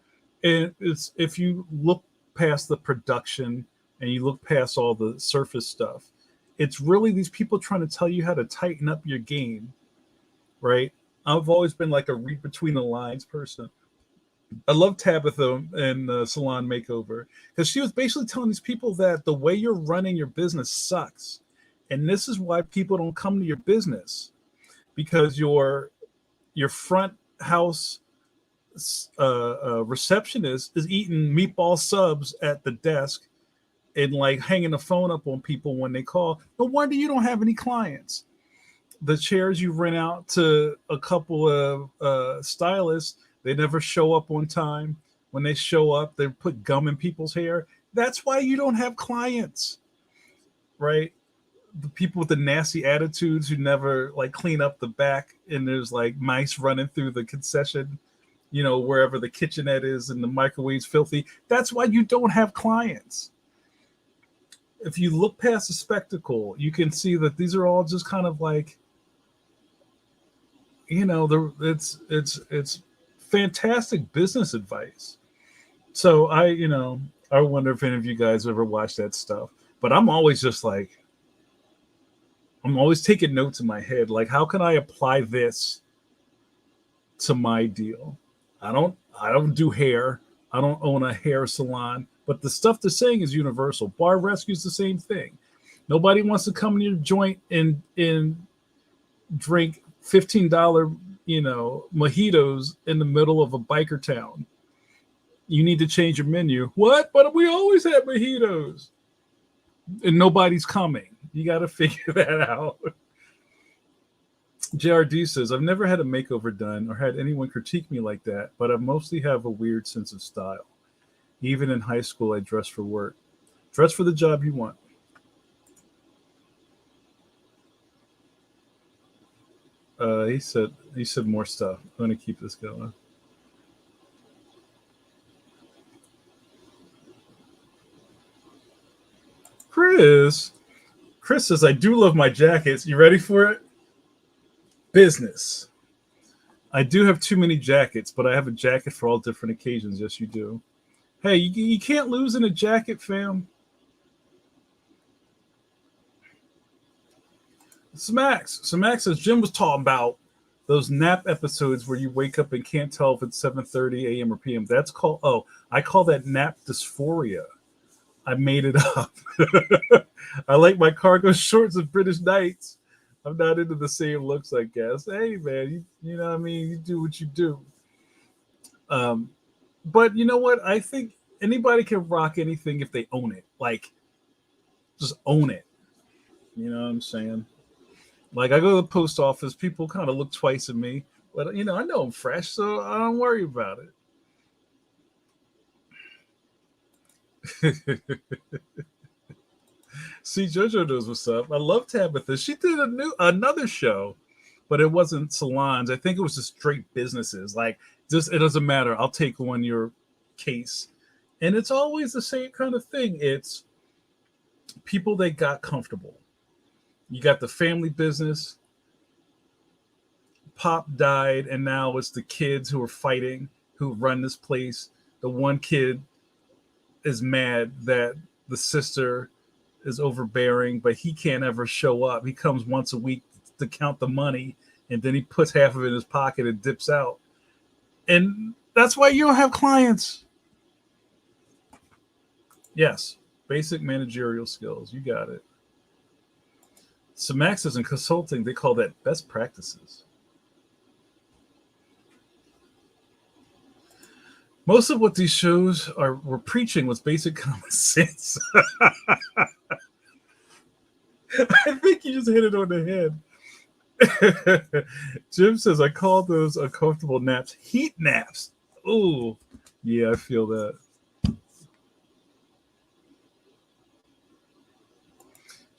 And it's if you look past the production and you look past all the surface stuff, it's really these people trying to tell you how to tighten up your game, right? I've always been like a read between the lines person. I love Tabitha and Salon Makeover because she was basically telling these people that the way you're running your business sucks. And this is why people don't come to your business because your front house receptionist is eating meatball subs at the desk and like hanging the phone up on people when they call. No wonder you don't have any clients. The chairs you rent out to a couple of stylists, they never show up on time. When they show up, they put gum in people's hair. That's why you don't have clients, right? The people with the nasty attitudes who never like clean up the back, and there's like mice running through the concession, wherever the kitchenette is, and the microwave's filthy. That's why you don't have clients. If you look past the spectacle, you can see that these are all just kind of like, it's fantastic business advice. So I wonder if any of you guys ever watch that stuff. But I'm always just like, I'm always taking notes in my head. Like, how can I apply this to my deal? I don't do hair. I don't own a hair salon. But the stuff they're saying is universal. Bar Rescue is the same thing. Nobody wants to come in your joint and drink $15, mojitos in the middle of a biker town. You need to change your menu. What? But we always have mojitos. And nobody's coming. You got to figure that out. JRD says, I've never had a makeover done or had anyone critique me like that, but I mostly have a weird sense of style. Even in high school, I dress for work. Dress for the job you want. He said more stuff. I'm going to keep this going. Chris says, I do love my jackets. You ready for it? Business. I do have too many jackets, but I have a jacket for all different occasions. Yes, you do. Hey, you can't lose in a jacket, fam. Smax says Jim was talking about those nap episodes where you wake up and can't tell if it's 7:30 a.m. or p.m. That's called I call that nap dysphoria. I made it up. I like my cargo shorts and British nights. I'm not into the same looks, I guess. Hey man, you know what I mean? You do what you do. Um, but you know what? I think anybody can rock anything if they own it. Like, just own it. You know what I'm saying? Like, I go to the post office, people kind of look twice at me, but I know I'm fresh, so I don't worry about it. See, JoJo knows what's up. I love Tabitha. She did another show, but it wasn't salons. I think it was just straight businesses. Like, just it doesn't matter. I'll take on your case, and it's always the same kind of thing. It's people that got comfortable. You got the family business. Pop died, and now it's the kids who are fighting, who run this place. The one kid is mad that the sister is overbearing, but he can't ever show up. He comes once a week to count the money, and then he puts half of it in his pocket and dips out. And that's why you don't have clients. Yes, basic managerial skills. You got it. So Max is in consulting. They call that best practices. Most of what these shows were preaching was basic common sense. I think you just hit it on the head. Jim says, I call those uncomfortable naps heat naps. Oh, yeah, I feel that.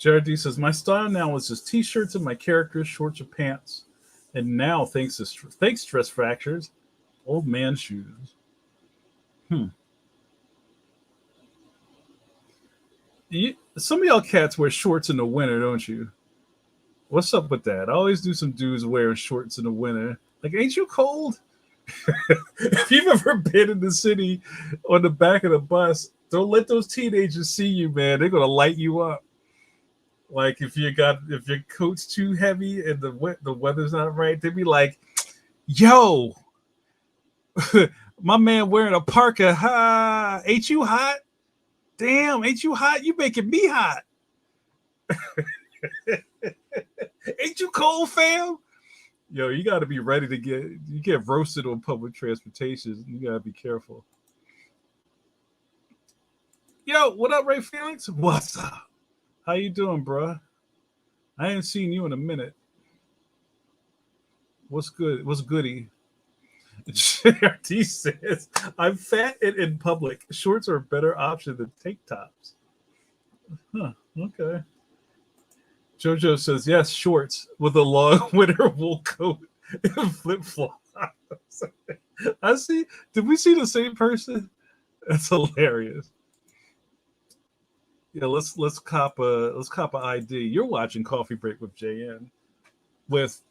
JRD says, my style now is just t-shirts and my characters, shorts or pants. And now, thanks stress fractures, old man shoes. Some of y'all cats wear shorts in the winter, don't you? What's up with that? I always do some dudes wearing shorts in the winter. Like, ain't you cold? If you've ever been in the city on the back of the bus, don't let those teenagers see you, man. They're gonna light you up. Like if your coat's too heavy and the weather's not right, they'd be like, "Yo, my man wearing a parka. Ha, ain't you hot? Damn, ain't you hot? You making me hot. Ain't you cold, fam?" Yo, you got to be ready to get roasted on public transportation. You got to be careful. Yo, what up, Ray Felix? What's up? How you doing, bruh? I ain't seen you in a minute. What's good? What's goody? JRT says, I'm fat and in public. Shorts are a better option than tank tops. Huh, okay. JoJo says, yes, shorts with a long winter wool coat and flip flops. I see. Did we see the same person? That's hilarious. Yeah, let's cop a ID. You're watching Coffee Break with JN with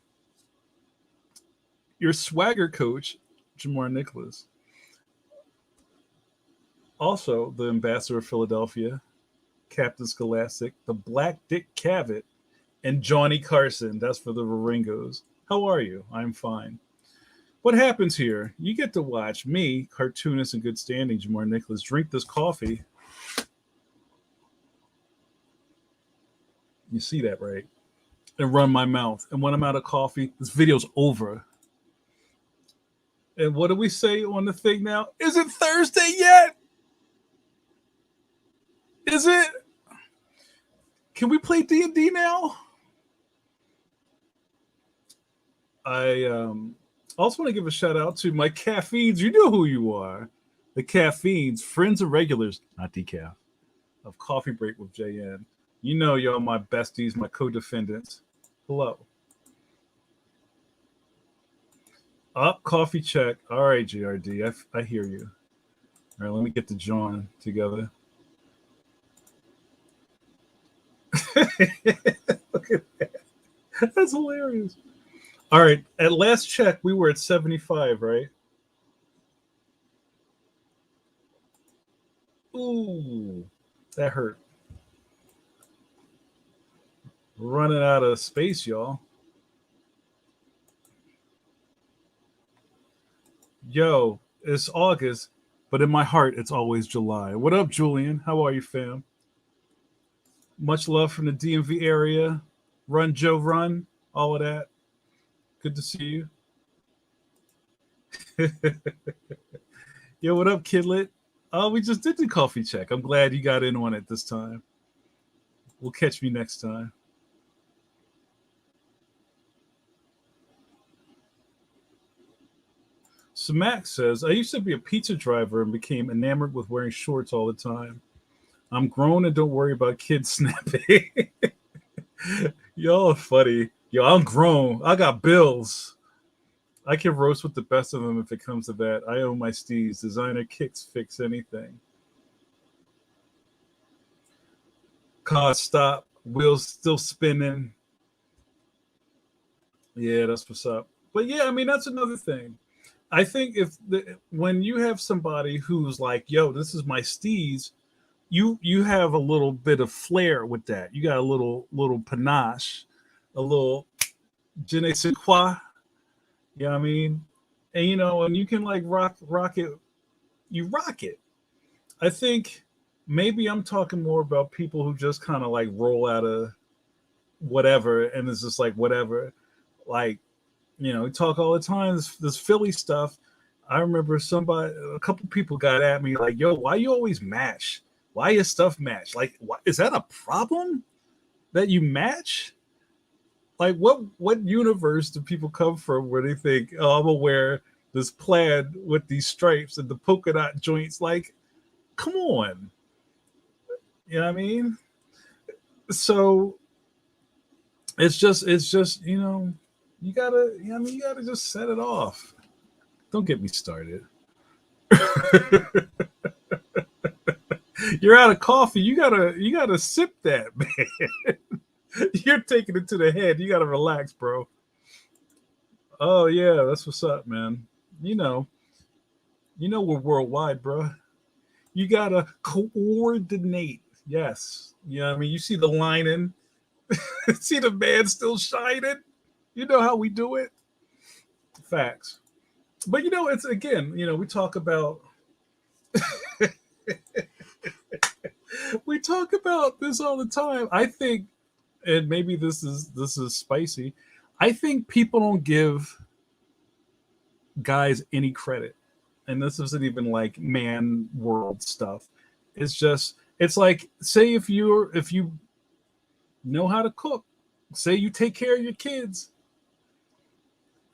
your swagger coach, Jamar Nicholas. Also, the ambassador of Philadelphia, Captain Scholastic, the Black Dick Cavett, and Johnny Carson. That's for the Raringos. How are you? I'm fine. What happens here? You get to watch me, cartoonist in good standing, Jamar Nicholas, drink this coffee. You see that, right? And run my mouth. And when I'm out of coffee, this video's over. And what do we say on the thing now? Is it Thursday yet? Is it? Can we play D&D now? I also want to give a shout out to my caffeines. You know who you are. The caffeines, friends and regulars, not decaf, of Coffee Break with JN. You know, y'all my besties, my co-defendants. Hello. Up, coffee check. All right, GRD. I hear you. All right, let me get the John together. Look at that. That's hilarious. All right, at last check, we were at 75, right? Ooh, that hurt. Running out of space, y'all. Yo, it's August, but in my heart, it's always July. What up, Julian? How are you, fam? Much love from the DMV area. Run, Joe, run. All of that. Good to see you. Yo, what up, Kidlet? Oh, we just did the coffee check. I'm glad you got in on it this time. We'll catch me next time. So Max says, I used to be a pizza driver and became enamored with wearing shorts all the time. I'm grown and don't worry about kids snapping. Y'all are funny. Yo, I'm grown. I got bills. I can roast with the best of them if it comes to that. I own my steez. Designer kicks fix anything. Car stop. Wheels still spinning. Yeah, that's what's up. But yeah, I mean, that's another thing. I think when you have somebody who's like, yo, this is my steez, you have a little bit of flair with that. You got a little panache, a little je ne sais quoi. You know what I mean? And and you can like rock it. You rock it. I think maybe I'm talking more about people who just kind of like roll out of whatever and it's just like whatever. Like, we talk all the time, this Philly stuff. I remember a couple people got at me like, yo, why you always match? Why your stuff match? Like, is that a problem that you match? Like, what universe do people come from where they think, oh, I'm gonna wear this plaid with these stripes and the polka dot joints? Like, come on. You know what I mean? So it's just you gotta you gotta just set it off. Don't get me started. You're out of coffee. You gotta sip that, man. You're taking it to the head. You gotta relax, bro. Oh yeah, that's what's up, man. You know, we're worldwide, bro. You gotta coordinate. Yes. You know what I mean? You see the lining, see the man still shining. You know how we do it. Facts. But it's again, we talk about we talk about this all the time. I think, and maybe this is spicy. I think people don't give guys any credit, and this isn't even like man world stuff. It's like, say if you know how to cook, say you take care of your kids,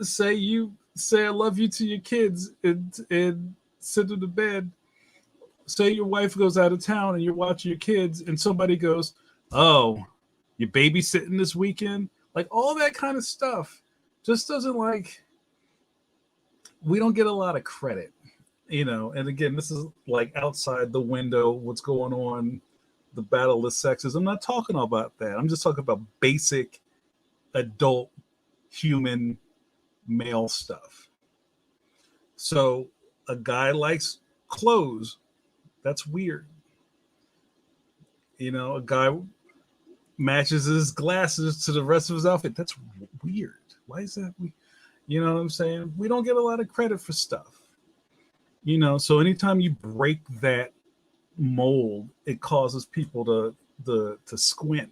say you say I love you to your kids and send them to bed. Say your wife goes out of town and you're watching your kids and somebody goes, oh, you're babysitting this weekend? Like all that kind of stuff just doesn't we don't get a lot of credit, and again, this is like outside the window, what's going on, the battle of sexes. I'm not talking about that. I'm just talking about basic adult human male stuff. So a guy likes clothes. That's weird. A guy matches his glasses to the rest of his outfit. That's weird. Why is that? You know what I'm saying? We don't get a lot of credit for stuff. So anytime you break that mold, it causes people to squint.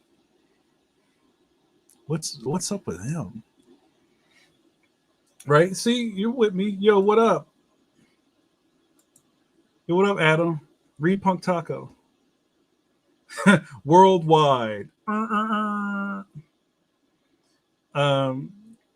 What's up with him? Right? See, you're with me. Yo, what up? Yo, what up, Adam? Read Punk Taco. Worldwide.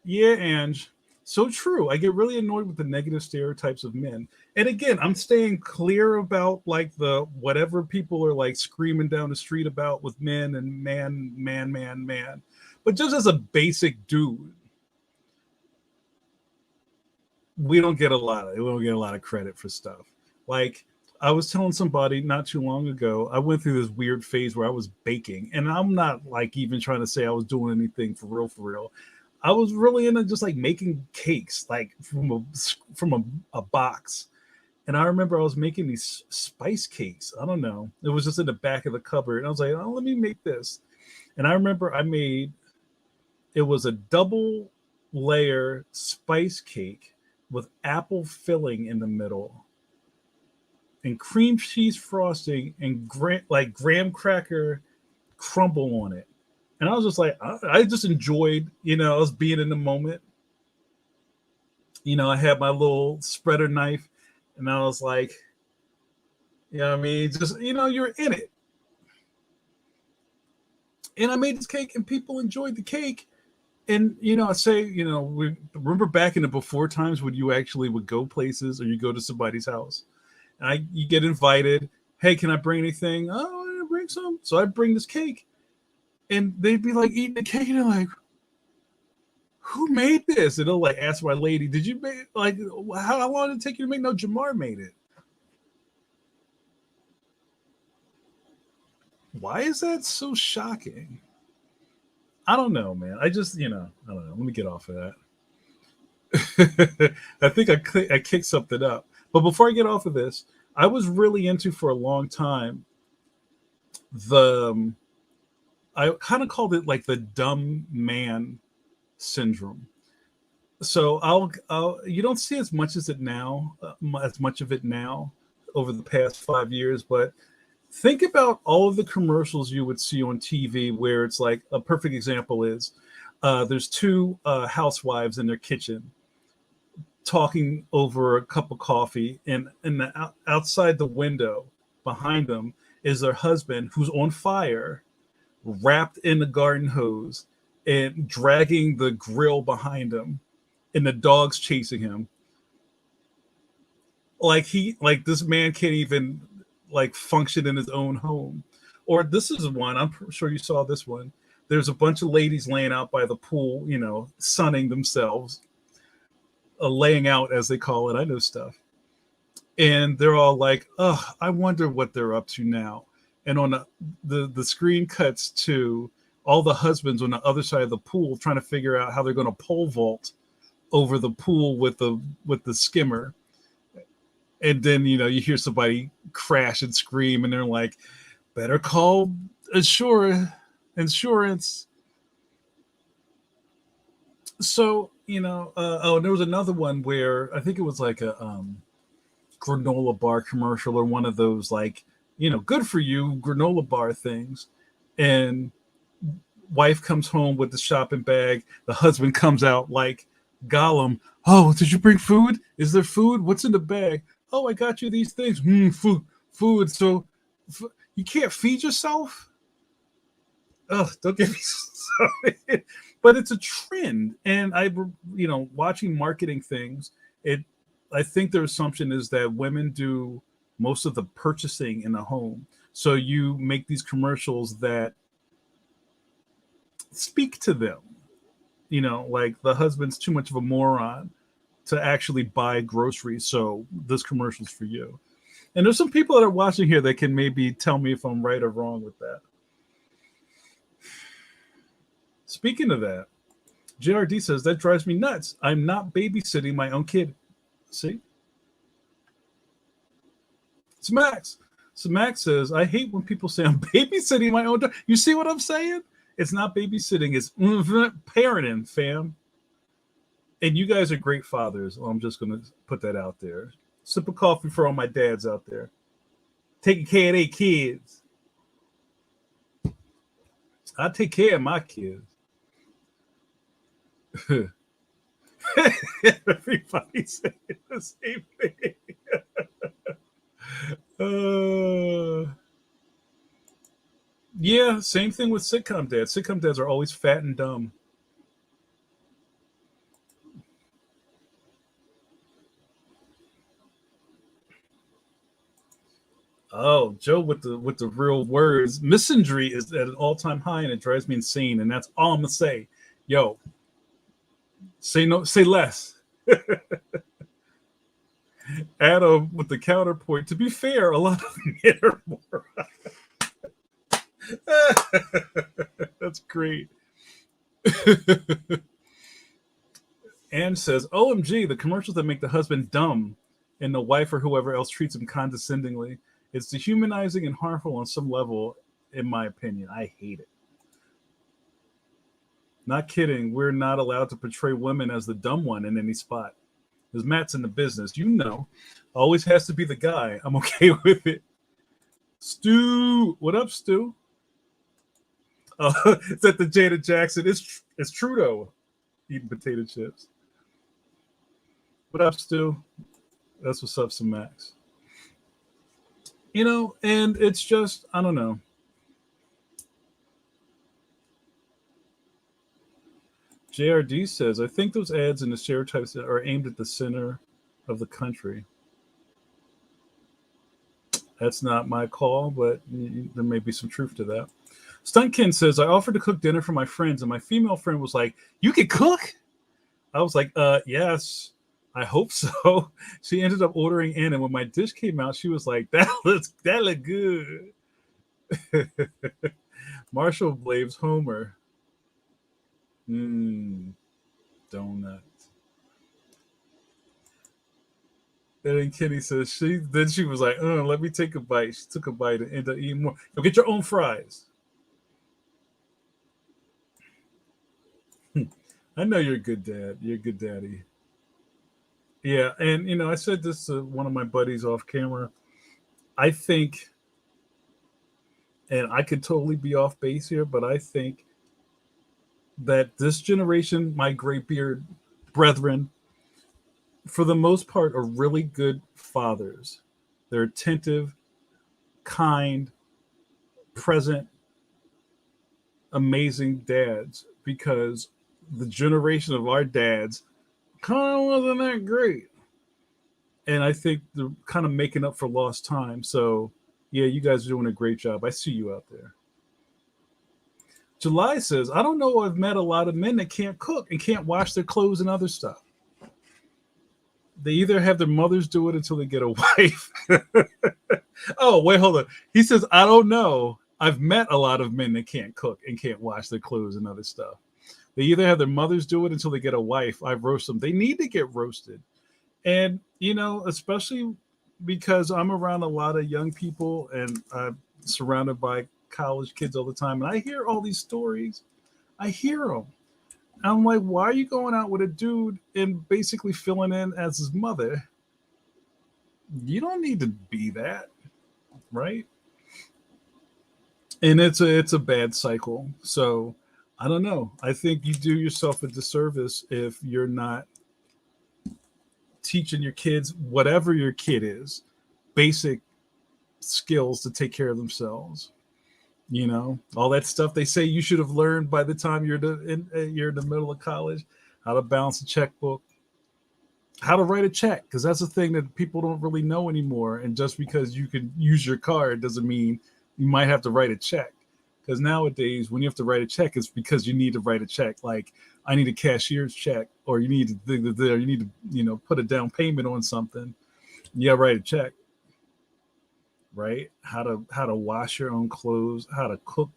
Yeah, Ange. So true. I get really annoyed with the negative stereotypes of men. And again, I'm staying clear about like the whatever people are like screaming down the street about with men and man. But just as a basic dude, we don't get a lot of credit for stuff. Like I was telling somebody not too long ago, I went through this weird phase where I was baking, and I'm not like even trying to say I was doing anything for real, for real. I was really into just like making cakes, like a box. And I remember I was making these spice cakes. I don't know. It was just in the back of the cupboard. And I was like, oh, let me make this. And I remember I made it was a double layer spice cake with apple filling in the middle and cream cheese frosting and like graham cracker crumble on it. And I was just like, I just enjoyed, us being in the moment. I had my little spreader knife and I was like, what I mean? Just, you're in it. And I made this cake and people enjoyed the cake. And, I say, we remember back in the before times when you actually would go places or you go to somebody's house and you get invited. Hey, can I bring anything? Oh, I bring some. So I bring this cake and they'd be like eating the cake and they're like, who made this? And they'll like ask my lady, did you make like how long did it take you to make? No, Jamar made it. Why is that so shocking? I don't know, man. I just, I don't know. Let me get off of that. I think I kicked something up. But before I get off of this, I was really into for a long time the I kind of called it like the dumb man syndrome. So you don't see as much as it now, as much of it now over the past 5 years, but think about all of the commercials you would see on TV where it's like a perfect example is there's two housewives in their kitchen talking over a cup of coffee, and outside the window behind them is their husband who's on fire, wrapped in the garden hose and dragging the grill behind him, and the dog's chasing him. Like this man can't even like function in his own home. Or this is one, I'm sure you saw this one. There's a bunch of ladies laying out by the pool, sunning themselves, laying out as they call it. I know stuff. And they're all like, oh, I wonder what they're up to now. And on the screen cuts to all the husbands on the other side of the pool trying to figure out how they're going to pole vault over the pool with the skimmer. And then you hear somebody crash and scream and they're like, better call insurance. So and there was another one where I think it was like a granola bar commercial or one of those like good for you granola bar things. And wife comes home with the shopping bag, the husband comes out like Gollum. Oh, did you bring food? Is there food? What's in the bag? Oh, I got you these things. Food. So you can't feed yourself. Oh, don't get me started. But it's a trend, and watching marketing things. I think their assumption is that women do most of the purchasing in the home. So you make these commercials that speak to them. Like the husband's too much of a moron to actually buy groceries. So this commercial's for you. And there's some people that are watching here that can maybe tell me if I'm right or wrong with that. Speaking of that, JRD says that drives me nuts. I'm not babysitting my own kid. See? It's Max. So Max says, I hate when people say I'm babysitting my own daughter. You see what I'm saying? It's not babysitting. It's parenting, fam. And you guys are great fathers. I'm just going to put that out there. Sip of coffee for all my dads out there. Taking care of their kids. I take care of my kids. Everybody saying the same thing. Yeah, same thing with sitcom dads. Sitcom dads are always fat and dumb. Oh, Joe with the real words. Misandry is at an all-time high and it drives me insane. And that's all I'm gonna say. Yo, say no, say less. Adam with the counterpoint. To be fair, a lot of men are more. That's great. Anne says, OMG, the commercials that make the husband dumb and the wife or whoever else treats him condescendingly. It's dehumanizing and harmful on some level, in my opinion. I hate it. Not kidding. We're not allowed to portray women as the dumb one in any spot. Because Matt's in the business, you know. Always has to be the guy. I'm okay with it. Stu, what up, Stu? It's at the Jada Jackson. It's Trudeau eating potato chips. What up, Stu? That's what's up, some Max. You know, and it's just, I don't know. JRD says, I think those ads and the stereotypes are aimed at the center of the country. That's not my call, but there may be some truth to that. Stuntkin says, I offered to cook dinner for my friends, and my female friend was like, you can cook? I was like, yes, I hope so. She ended up ordering in, and when my dish came out, she was like, that look good. Marshall blames Homer. Donut. And then Kenny says she was like, let me take a bite. She took a bite and ended up eating more. Go get your own fries. I know you're a good dad. You're a good daddy. Yeah, and I said this to one of my buddies off camera. I think, and I could totally be off base here, but I think that this generation, my gray beard brethren, for the most part, are really good fathers. They're attentive, kind, present, amazing dads because the generation of our dads kind of wasn't that great. And I think they're kind of making up for lost time. So, yeah, you guys are doing a great job. I see you out there. July says, I don't know. I've met a lot of men that can't cook and can't wash their clothes and other stuff. They either have their mothers do it until they get a wife. Oh, wait, hold on. He says, I don't know. I've met a lot of men that can't cook and can't wash their clothes and other stuff. They either have their mothers do it until they get a wife. I've roasted them. They need to get roasted. And, especially because I'm around a lot of young people and I'm surrounded by college kids all the time. And I hear all these stories. I hear them. I'm like, why are you going out with a dude and basically filling in as his mother? You don't need to be that, right? And it's a bad cycle. So I don't know. I think you do yourself a disservice if you're not teaching your kids, whatever your kid is, basic skills to take care of themselves. All that stuff they say you should have learned by the time you're in the middle of college, how to balance a checkbook, how to write a check, because that's a thing that people don't really know anymore. And just because you can use your card doesn't mean you might have to write a check. Because nowadays, when you have to write a check, it's because you need to write a check. Like, I need a cashier's check, or you need to put a down payment on something. Yeah, write a check. Right? How to wash your own clothes, how to cook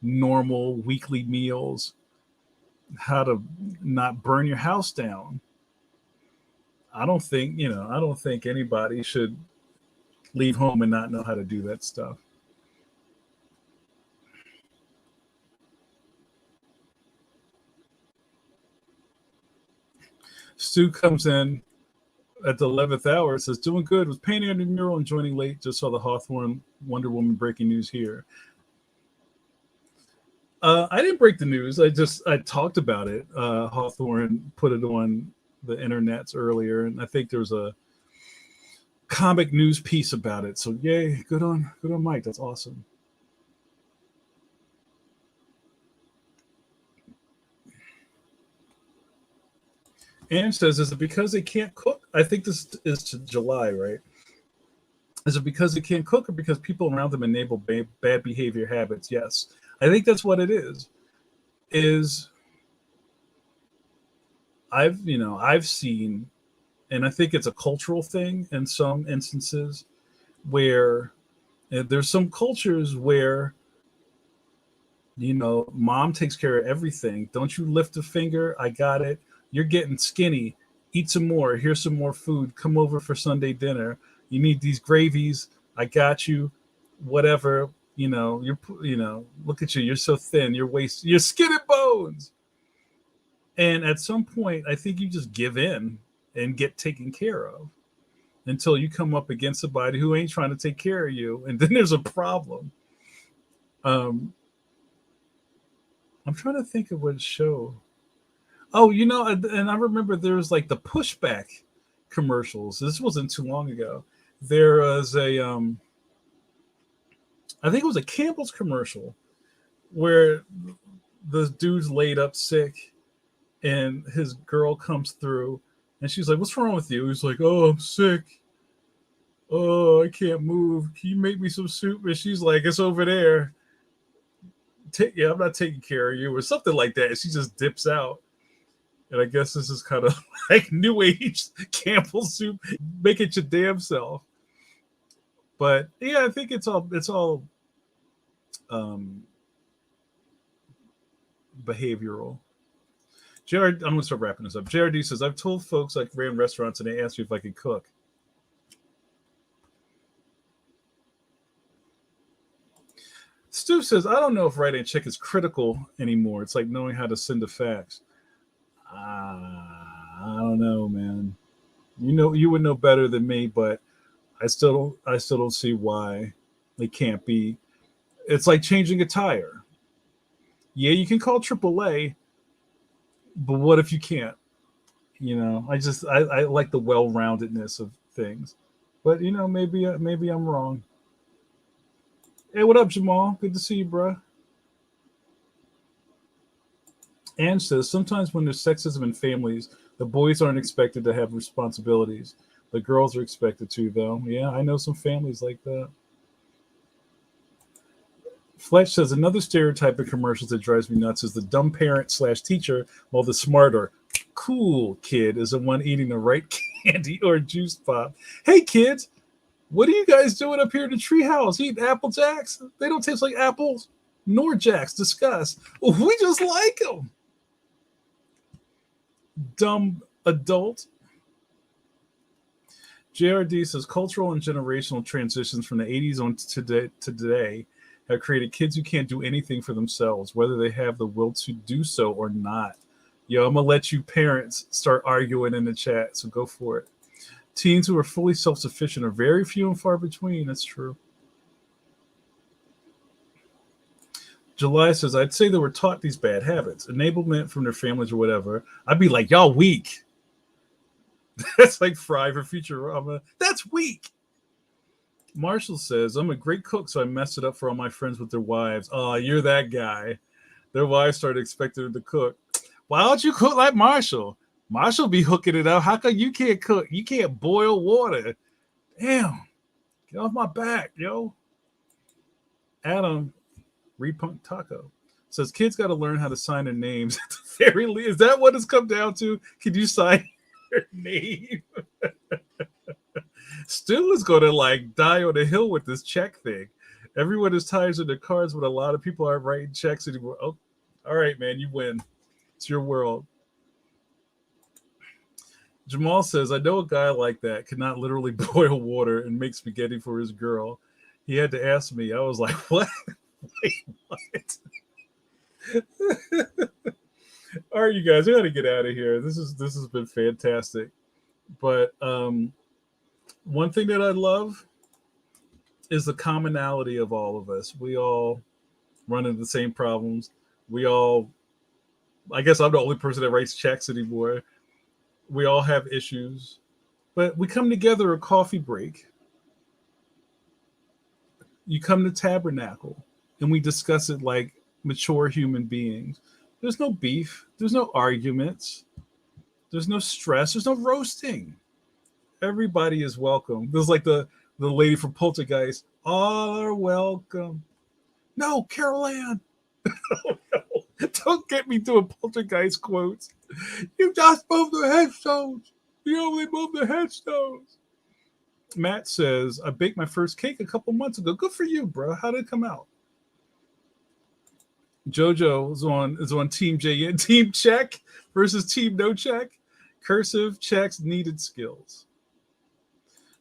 normal weekly meals, how to not burn your house down. I don't think anybody should leave home and not know how to do that stuff. Stu comes in at the 11th hour. Says, doing good. Was painting a new mural and joining late. Just saw the Hawthorne Wonder Woman breaking news here. I didn't break the news. I talked about it. Hawthorne put it on the internets earlier, and I think there was a comic news piece about it. So yay, good on Mike. That's awesome. Anne says, is it because they can't cook? I think this is to July, right? Is it because they can't cook or because people around them enable bad behavior habits? Yes. I think that's what it is. Is I've seen, and I think it's a cultural thing in some instances where there's some cultures where mom takes care of everything. Don't you lift a finger? I got it. You're getting skinny. Eat some more. Here's some more food. Come over for Sunday dinner. You need these gravies. I got you. Whatever. Look at you. You're so thin. You're skin and bones. And at some point, I think you just give in and get taken care of until you come up against somebody who ain't trying to take care of you. And then there's a problem. Um, I'm trying to think of what show. Oh, and I remember there was like the pushback commercials. This wasn't too long ago. There was I think it was a Campbell's commercial where the dude's laid up sick and his girl comes through and she's like, "What's wrong with you?" He's like, "Oh, I'm sick. Oh, I can't move. Can you make me some soup?" And she's like, "It's over there. Yeah, I'm not taking care of you," or something like that. And she just dips out. And I guess this is kind of like new age Campbell's soup. Make it your damn self. But yeah, I think it's all behavioral. Jared, I'm gonna start wrapping this up. JRD says, I've told folks I ran restaurants and they asked me if I could cook. Stu says, I don't know if writing a check is critical anymore. It's like knowing how to send a fax. I don't know, man. You would know better than me, but I still don't see why it can't be. It's like changing a tire. Yeah, you can call AAA, but what if you can't? I like the well-roundedness of things, but maybe I'm wrong. Hey, what up, Jamal? Good to see you, bro. Anne says sometimes when there's sexism in families, the boys aren't expected to have responsibilities. The girls are expected to, though. Yeah, I know some families like that. Fletch says another stereotype of commercials that drives me nuts is the dumb parent/teacher, while the smarter, cool kid is the one eating the right candy or juice pop. Hey, kids, what are you guys doing up here in the treehouse? Eating Apple Jacks? They don't taste like apples nor Jacks. Discuss. We just like them. Dumb adult. JRD says cultural and generational transitions from the 80s on to today have created kids who can't do anything for themselves, whether they have the will to do so or not. Yo, I'm going to let you parents start arguing in the chat, so go for it. Teens who are fully self-sufficient are very few and far between. That's true. July says, I'd say they were taught these bad habits, enablement from their families or whatever. I'd be like, y'all weak. That's like Fry for Futurama. That's weak. Marshall says, I'm a great cook, so I messed it up for all my friends with their wives. Oh, you're that guy. Their wives started expecting them to cook. Why don't you cook like Marshall? Marshall be hooking it up. How come you can't cook? You can't boil water. Damn. Get off my back, yo. Adam, Repunk Taco, says kids got to learn how to sign their names at the very least. Is that what it's come down to? Can you sign your name? Stu is going to like die on the hill with this check thing. Everyone is tired of their cards, but a lot of people aren't writing checks anymore. Oh, all right, man, you win. It's your world. Jamal says, I know a guy like that could not literally boil water and make spaghetti for his girl. He had to ask me. I was like, what? Wait, what? All right, you guys, we got to get out of here. This has been fantastic. But one thing that I love is the commonality of all of us. We all run into the same problems. I guess I'm the only person that writes checks anymore. We all have issues, but we come together a coffee break. You come to Tabernacle and we discuss it like mature human beings. There's no beef. There's no arguments. There's no stress. There's no roasting. Everybody is welcome. There's like the The lady from Poltergeist. All are welcome. No, Carol Ann. Oh, no. Don't get me doing Poltergeist quotes. You just moved the headstones. You only moved the headstones. Matt says, I baked my first cake a couple months ago. Good for you, bro. How did it come out? Jojo is on Team JN. Team check versus Team no check. Cursive checks needed skills.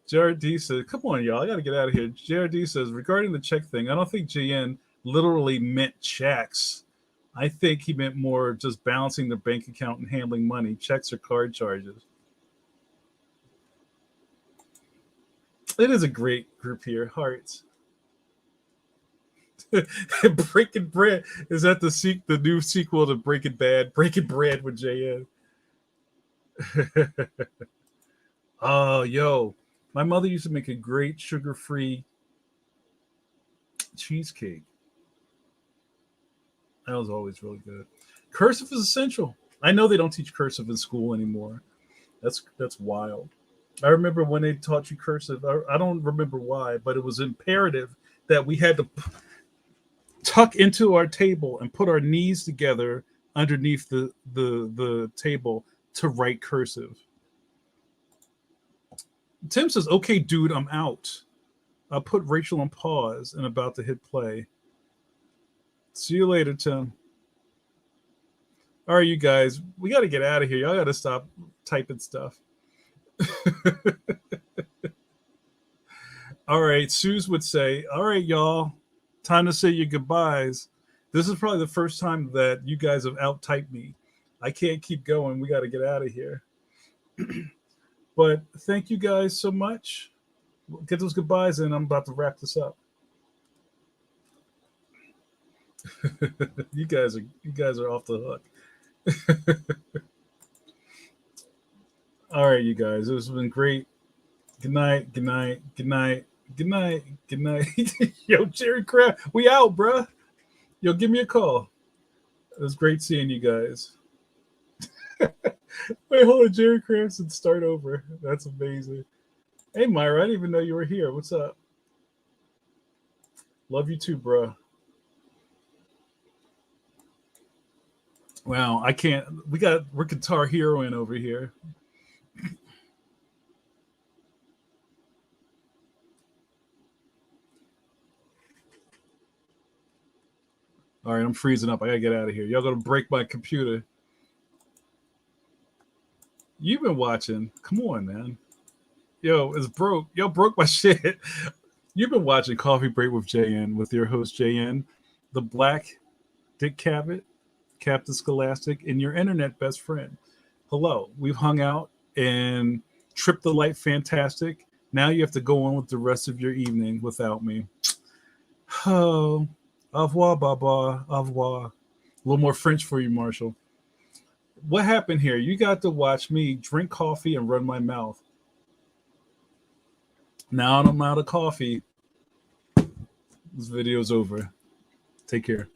JRD says, come on, y'all. I got to get out of here. JRD says, regarding the check thing, I don't think JN literally meant checks. I think he meant more just balancing the bank account and handling money. Checks or card charges. It is a great group here. Hearts. Breaking Bread. Is that the new sequel to Breaking Bad? Breaking Bread with JN. Oh, yo. My mother used to make a great sugar-free cheesecake. That was always really good. Cursive is essential. I know they don't teach cursive in school anymore. That's wild. I remember when they taught you cursive. I don't remember why, but it was imperative that we had to tuck into our table and put our knees together underneath the table to write cursive. Tim says, okay, dude, I'm out. I'll put Rachel on pause and about to hit play. See you later, Tim. All right, you guys, we got to get out of here. Y'all got to stop typing stuff. All right, Suze would say, all right, y'all, time to say your goodbyes. This is probably the first time that you guys have out-typed me. I can't keep going. We got to get out of here. But thank you guys so much. Get those goodbyes in. I'm about to wrap this up. You guys are off the hook. All right, you guys. This has been great. Good night. Good night. Good night. Good night. Good night. Yo, Jerry Kraft, we out, bruh. Yo, give me a call. It was great seeing you guys. Wait, hold on. Jerry Kraft said start over. That's amazing. Hey, Myra, I didn't even know you were here. What's up? Love you too, bruh. Wow, I can't. We're Guitar Heroing over here. All right, I'm freezing up. I gotta get out of here. Y'all gonna break my computer. You've been watching. Come on, man. Yo, it's broke. Yo, broke my shit. You've been watching Coffee Break with JN with your host JN, the Black Dick Cavett, Captain Scholastic, and your internet best friend. Hello, we've hung out and tripped the light fantastic. Now you have to go on with the rest of your evening without me. Oh, au revoir, Baba. Au revoir. A little more French for you, Marshall. What happened here? You got to watch me drink coffee and run my mouth. Now I'm out of coffee. This video's over. Take care.